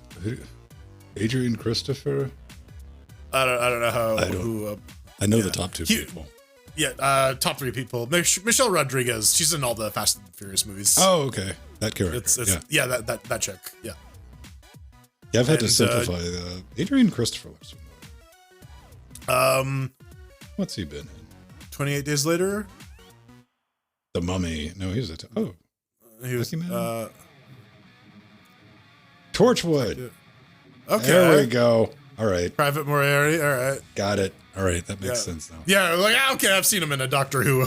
Adrian Christopher. I don't know how. I know the top two people. Yeah, top three people. Michelle Rodriguez. She's in all the Fast and Furious movies. Oh, okay. That character. That chick. Yeah. Yeah, I've had to simplify. Adrian Christopher. What's he been in? 28 Days Later. The Mummy. No, he was he was Torchwood. Okay. There we go. All right. Private Moriarty. All right. Got it. All right. That makes sense now. Yeah. Like, okay, I've seen him in a Doctor Who.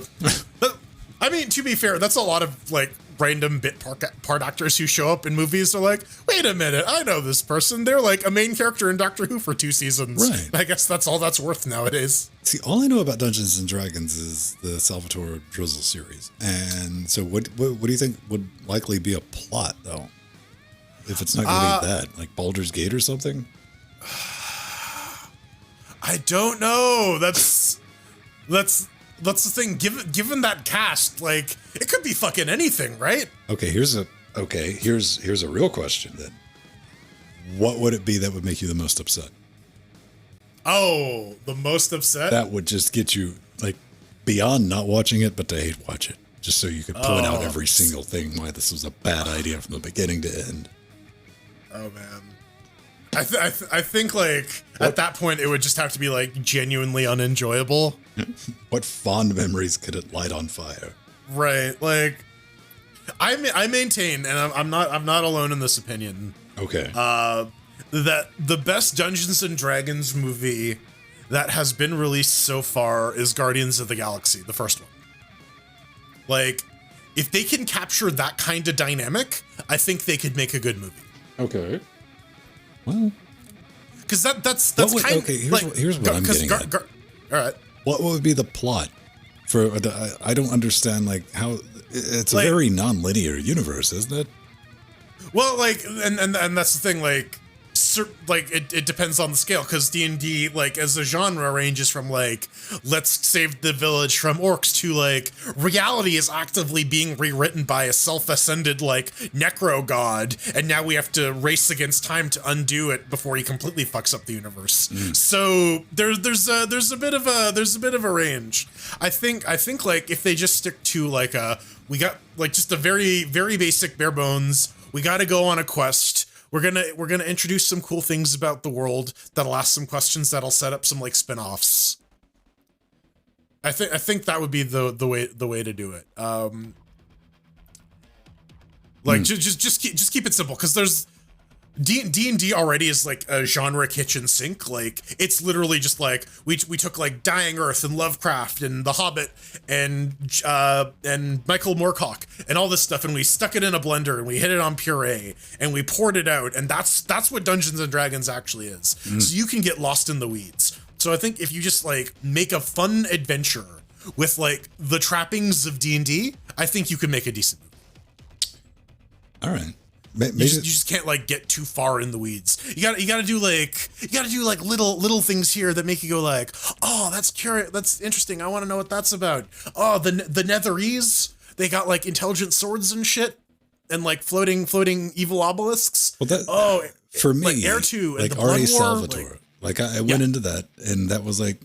I mean, to be fair, that's a lot of like random bit part actors who show up in movies are like, wait a minute, I know this person. They're like a main character in Doctor Who for 2 seasons. Right. I guess that's all that's worth nowadays. See, all I know about Dungeons and Dragons is the Salvatore Drizzle series. And so what do you think would likely be a plot, though? If it's not going to be that, like Baldur's Gate or something? I don't know. That's the thing. Given that cast, like, it could be fucking anything, right? Okay, here's a real question then. What would it be that would make you the most upset? Oh, the most upset? That would just get you, like, beyond not watching it, but to hate watch it. Just so you could point out every single thing why this was a bad idea from the beginning to end. Oh, man. I think, like, at that point, it would just have to be, like, genuinely unenjoyable. What fond memories could it light on fire? Right. Like, I maintain, and I'm not alone in this opinion. Okay. That the best Dungeons and Dragons movie that has been released so far is Guardians of the Galaxy, the first one. Like, if they can capture that kind of dynamic, I think they could make a good movie. Okay. Well, because that's kind of okay. Here's what I'm getting at. All right. What would be the plot for? I don't understand, like, how it's a very non-linear universe, isn't it? Well, like, and that's the thing, like it depends on the scale, because D&D, like, as a genre, ranges from, like, let's save the village from orcs to, like, reality is actively being rewritten by a self-ascended, like, necro god, and now we have to race against time to undo it before he completely fucks up the universe. So there's a bit of a range. I think like, if they just stick to, like, we got, like, just a very, very basic bare bones, we got to go on a quest. We're gonna introduce some cool things about the world that'll ask some questions that'll set up some, like, spin-offs. I think that would be the way to do it. Like, just keep it simple, because there's D&D already is, like, a genre kitchen sink. Like, it's literally just, like, we took, like, Dying Earth and Lovecraft and The Hobbit and Michael Moorcock and all this stuff, and we stuck it in a blender and we hit it on puree and we poured it out, and that's what Dungeons and Dragons actually is. So you can get lost in the weeds. So I think if you just, like, make a fun adventure with, like, the trappings of D&D, I think you can make a decent movie. All right. You just can't, like, get too far in the weeds. You gotta do like little things here that make you go, like, oh, that's curious, that's interesting, I want to know what that's about. Oh, the Netherese, they got, like, intelligent swords and shit, and, like, floating evil obelisks. Well, for me, like, Air 2 and like, the Blood R.A. War, Salvatore. Like, I went into that, and that was like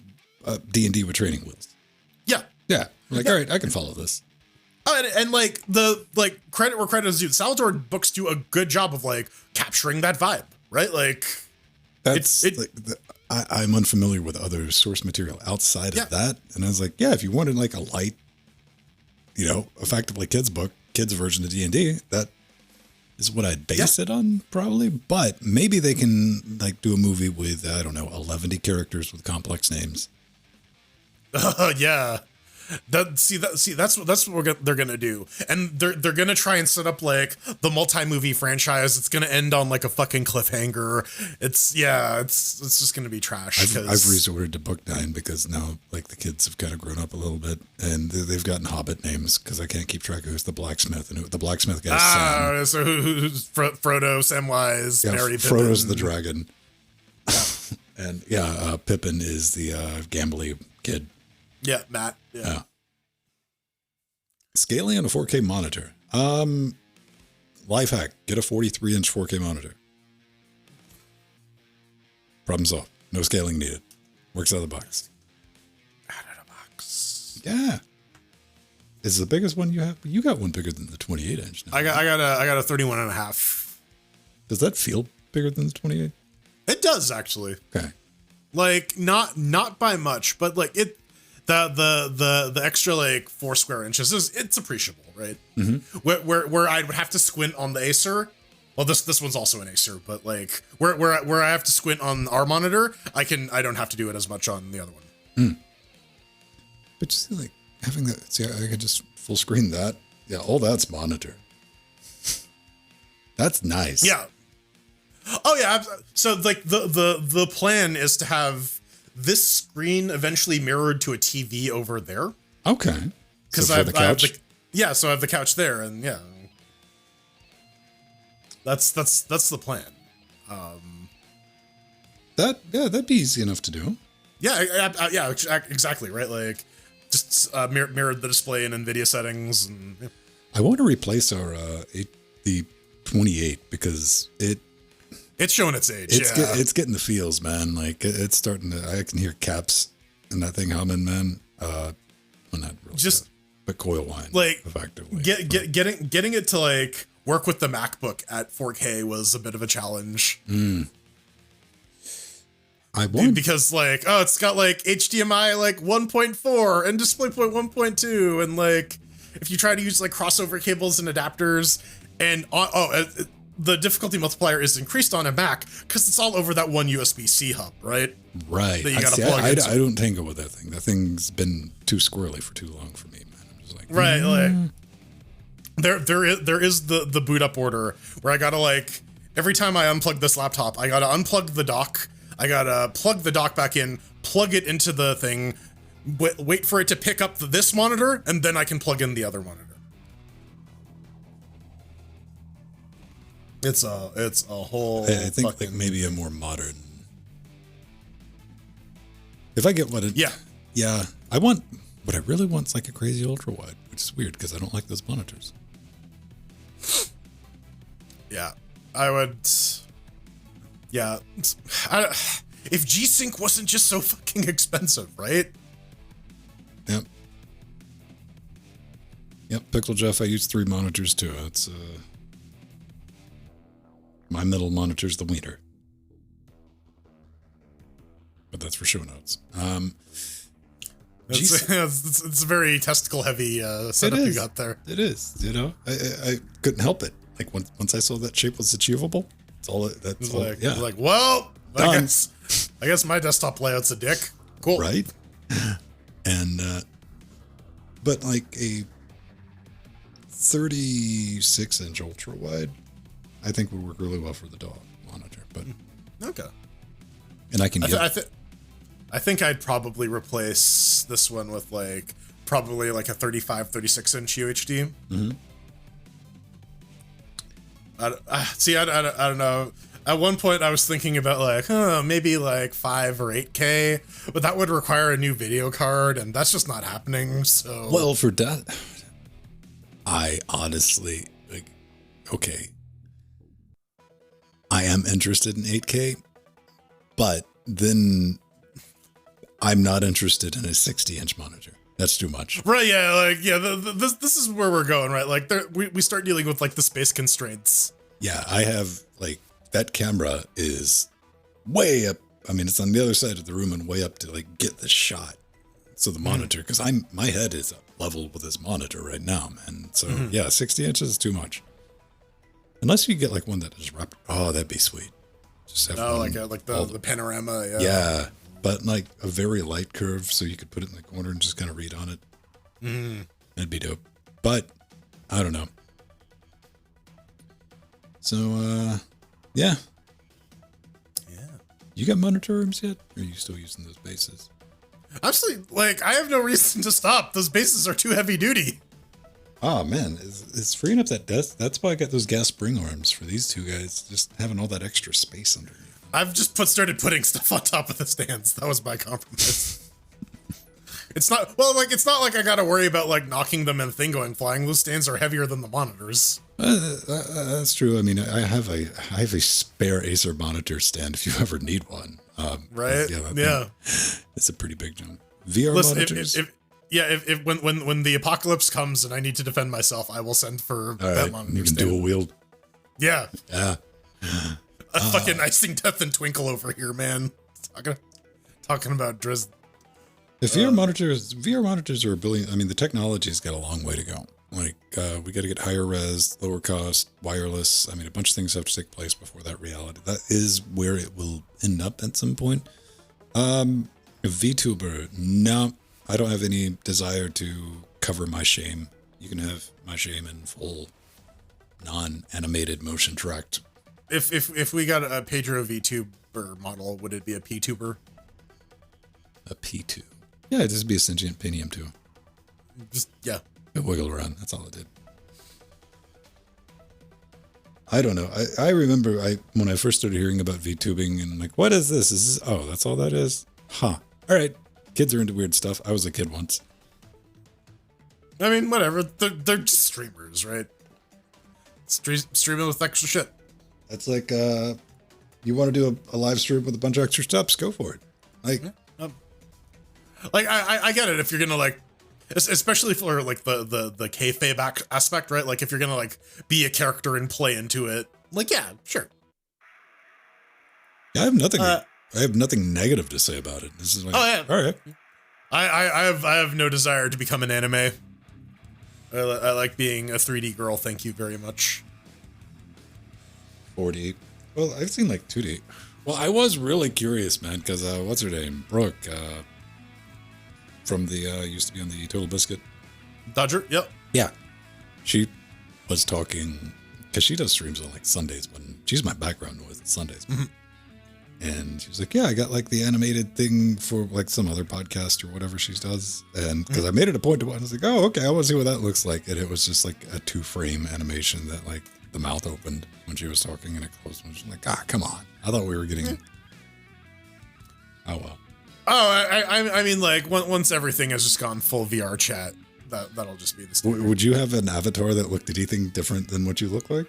D&D with training wheels. Yeah. Like, all right, I can follow this. And like, the, like, credit where credit is due, the Salvatore books do a good job of, like, capturing that vibe, right? Like, that's I'm unfamiliar with other source material outside of that, and I was like, yeah, if you wanted, like, a light, you know, effectively kids version of D&D, that is what I'd base it on, probably. But maybe they can, like, do a movie with, I don't know, 11 characters with complex names. Yeah. That's what they're gonna do, and they're gonna try and set up, like, the multi-movie franchise. It's gonna end on, like, a fucking cliffhanger. It's just gonna be trash. I've resorted to Book 9 because now, like, the kids have kind of grown up a little bit, and they've gotten Hobbit names because I can't keep track of who's the blacksmith and who the blacksmith guy. Sam. So who's Frodo, Samwise, Merry Pippin. Frodo's the dragon, and Pippin is the gambly kid. Yeah, Matt. Yeah. Scaling on a 4K monitor. Life hack: get a 43-inch 4K monitor. Problem solved. No scaling needed. Works out of the box. Out of the box. Yeah. Is the biggest one you have? You got one bigger than the 28-inch. I got a 31 and a half. Does that feel bigger than the 28? It does, actually. Okay. Like, not by much, but, like, it. The extra, like, 4 square inches it's appreciable, right? Mm-hmm. Where I would have to squint on the Acer. Well, this one's also an Acer, but, like, where I have to squint on our monitor, I don't have to do it as much on the other one. But you see, like, having that, see, I could just full screen that, Yeah, all that's monitor. That's nice. Yeah. Oh yeah. So like the plan is to have this screen eventually mirrored to a TV over there. Okay. Because so the couch. So I have the couch there, and yeah, that's the plan. That'd be easy enough to do. Yeah, exactly right. Like just mirrored the display in NVIDIA settings, and yeah. I want to replace our the 28 because it's showing its age. It's getting the feels, man. Like it's starting to. I can hear caps in that thing humming, man. Well, not really. Just but coil wine, like effectively. Getting it to like work with the MacBook at 4K was a bit of a challenge. Because like, oh, it's got like HDMI like 1.4 and DisplayPort 1.2, and like if you try to use like crossover cables and adapters, and the difficulty multiplier is increased on a Mac because it's all over that one USB-C hub, right? Right. That you gotta plug into. I don't tangle with that thing. That thing's been too squirrely for too long for me, man. I'm just like, right, like there is the boot up order where I gotta like every time I unplug this laptop, I gotta unplug the dock. I gotta plug the dock back in, plug it into the thing, wait for it to pick up this monitor, and then I can plug in the other monitor. It's a whole. I think like maybe a more modern. If I get what it. Yeah. I want what I really want is like a crazy ultra wide, which is weird because I don't like those monitors. Yeah, I would. Yeah, if G-Sync wasn't just so fucking expensive, right? Yep. Pickle Jeff, I use 3 monitors too. It's my middle monitor's the wiener. But that's for show notes. It's a very testicle heavy setup you got there. It is, you know. I couldn't help it. Like once I saw that shape was achievable, like, well, I guess my desktop layout's a dick. Cool. Right? And but like a 36-inch ultra wide, I think would work really well for the DAW monitor. But okay. And I can get I think I'd probably replace this one with like probably like a 36-inch UHD. Mm-hmm. I don't know. At one point I was thinking about like, maybe like 5 or 8K, but that would require a new video card, and that's just not happening. So well, for that, I honestly okay. I am interested in 8K, but then I'm not interested in a 60-inch monitor. That's too much. Right, yeah, this is where we're going, right? Like we start dealing with like the space constraints. Yeah, I have like that camera is way up. I mean, it's on the other side of the room and way up to like get the shot. So the monitor, because my head is level with this monitor right now, man. So yeah, 60 inches is too much. Unless you get like one that is wrapped. Oh, that'd be sweet. Just have the panorama. Yeah. Yeah, but like a very light curve, so you could put it in the corner and just kind of read on it. That'd be dope. But I don't know. So yeah. You got monitor rooms yet? Or are you still using those bases? Honestly, like I have no reason to stop. Those bases are too heavy duty. Oh man, it's freeing up that desk. That's why I got those gas spring arms for these two guys. Just having all that extra space underneath. I've just started putting stuff on top of the stands. That was my compromise. It's not like I gotta worry about like knocking them and thing going flying. Those stands are heavier than the monitors. That's true. I mean, I have a spare Acer monitor stand if you ever need one. Right? Yeah. It's a pretty big jump. VR monitors. If when the apocalypse comes and I need to defend myself, I will send for that monitor. You can dual wield. Yeah. Yeah. A fucking icing death and twinkle over here, man. Talking about Drizzt. If VR monitors are a billion. I mean, the technology's got a long way to go. Like, we got to get higher res, lower cost, wireless. I mean, a bunch of things have to take place before that reality. That is where it will end up at some point. A VTuber, no, I don't have any desire to cover my shame You can have my shame in full, non-animated motion tracked. If we got a Pedro VTuber model, would it be a P-tuber? A P2. Yeah, it'd just be a sentient Pinium 2. Just, yeah. It wiggled around. That's all it did. I don't know. I remember when I first started hearing about VTubing and I'm like, what is this? Oh, that's all that is? Huh. All right. Kids are into weird stuff. I was a kid once. I mean, whatever. They're just streamers, right? Streaming with extra shit. That's like, you want to do a live stream with a bunch of extra steps? Go for it. Like, like I get it if you're gonna like, especially for like the kayfabe aspect, right? Like if you're gonna like be a character and play into it, like yeah, sure. I have nothing. I have nothing negative to say about it. This is like, oh yeah, all right. I have no desire to become an anime. I like being a 3D girl. Thank you very much. 4D. Well, I've seen like 2D. Well, I was really curious, man, because what's her name? Brooke, from the used to be on the Total Biscuit. Dodger. Yep. Yeah. She was talking because she does streams on like Sundays when she's my background noise on Sundays. Mm-hmm. And she was like, yeah, I got like the animated thing for like some other podcast or whatever she does. And because I made it a point to watch, I was like, oh, okay, I want to see what that looks like. And it was just like a 2-frame animation that like the mouth opened when she was talking and it closed. And I was like, come on. I thought we were getting. Oh, well. Oh, I mean, like once everything has just gone full VR chat, that'll just be the standard. Would you have an avatar that looked anything different than what you look like?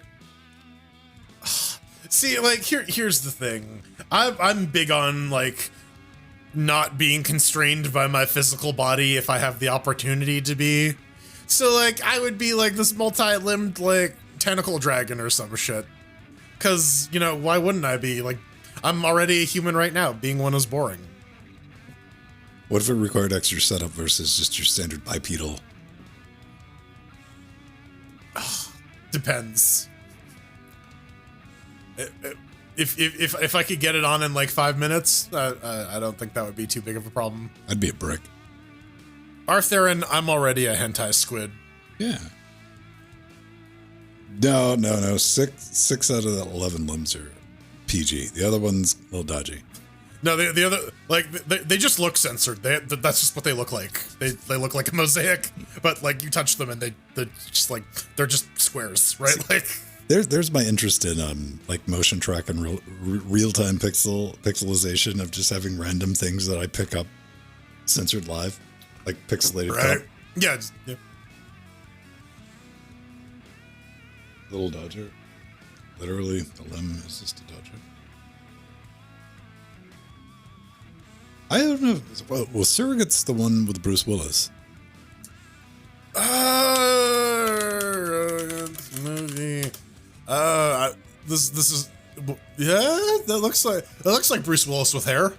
See, like here's the thing. I'm big on like not being constrained by my physical body if I have the opportunity to be. So like I would be like this multi-limbed like tentacle dragon or some shit. Cause you know why wouldn't I be? Like I'm already a human right now. Being one is boring. What if it required extra setup versus just your standard bipedal? Depends. If I could get it on in like 5 minutes, I don't think that would be too big of a problem. I'd be a brick. Arthur, I'm already a hentai squid. Yeah. No. Six out of the 11 limbs are PG. The other one's a little dodgy. No, the other, like, they just look censored. That's just what they look like. They look like a mosaic, but like you touch them and they're just like, they're just squares, right? Like. There's my interest in like motion track and real-time pixelization of just having random things that I pick up censored live, like pixelated. Right. Yeah. Little dodger. Literally, the limb is just a dodger. I don't know. Well, Surrogate's the one with Bruce Willis. Movie. This is, yeah, that looks like Bruce Willis with hair.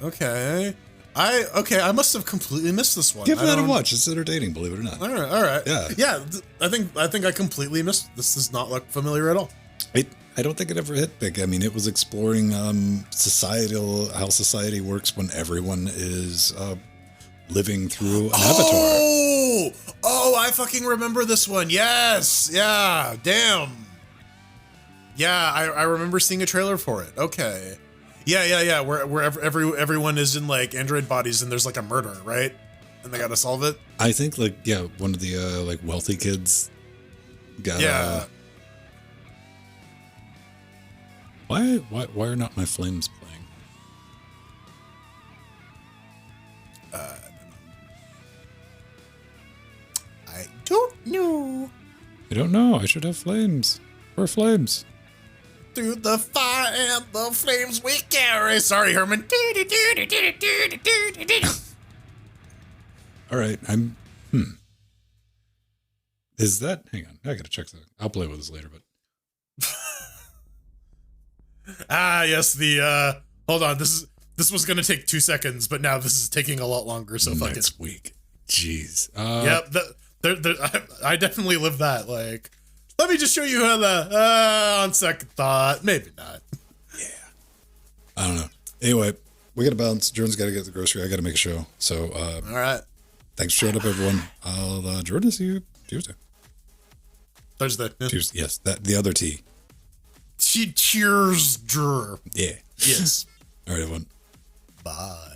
Okay. I must have completely missed this one. Give that a watch. It's entertaining, believe it or not. All right. Yeah. I think I completely missed. This does not look familiar at all. I don't think it ever hit big. I mean, it was exploring how society works when everyone is living through an avatar. Oh, I fucking remember this one. Yes. Yeah. Damn. Yeah, I remember seeing a trailer for it. Okay. Yeah. Where everyone is in like android bodies and there's like a murder, right? And they gotta solve it. I think one of the like wealthy kids got. Yeah. Why are not my flames playing? I don't know. I don't know. I should have flames. Where are flames? Through the fire and the flames we carry. Sorry, Herman. All right. Is that? Hang on. I gotta check that. I'll play with this later, but. Yes. Hold on. This was gonna take 2 seconds, but now this is taking a lot longer. So fuck it. Next week. Jeez. Yep. I definitely live that. Like, let me just show you how on second thought, maybe not. Yeah. I don't know. Anyway, we gotta bounce. Jordan's gotta get the grocery. I gotta make a show. So. All right. Thanks for showing up, everyone. I'll Jordan, see you Tuesday. Thursday. Yeah. Tuesday. Yes, the other T. Cheers, Drew. Yeah. Yes. All right, everyone. Bye.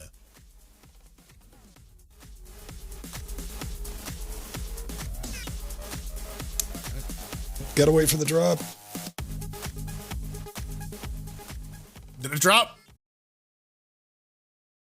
Gotta wait for the drop. Did it drop?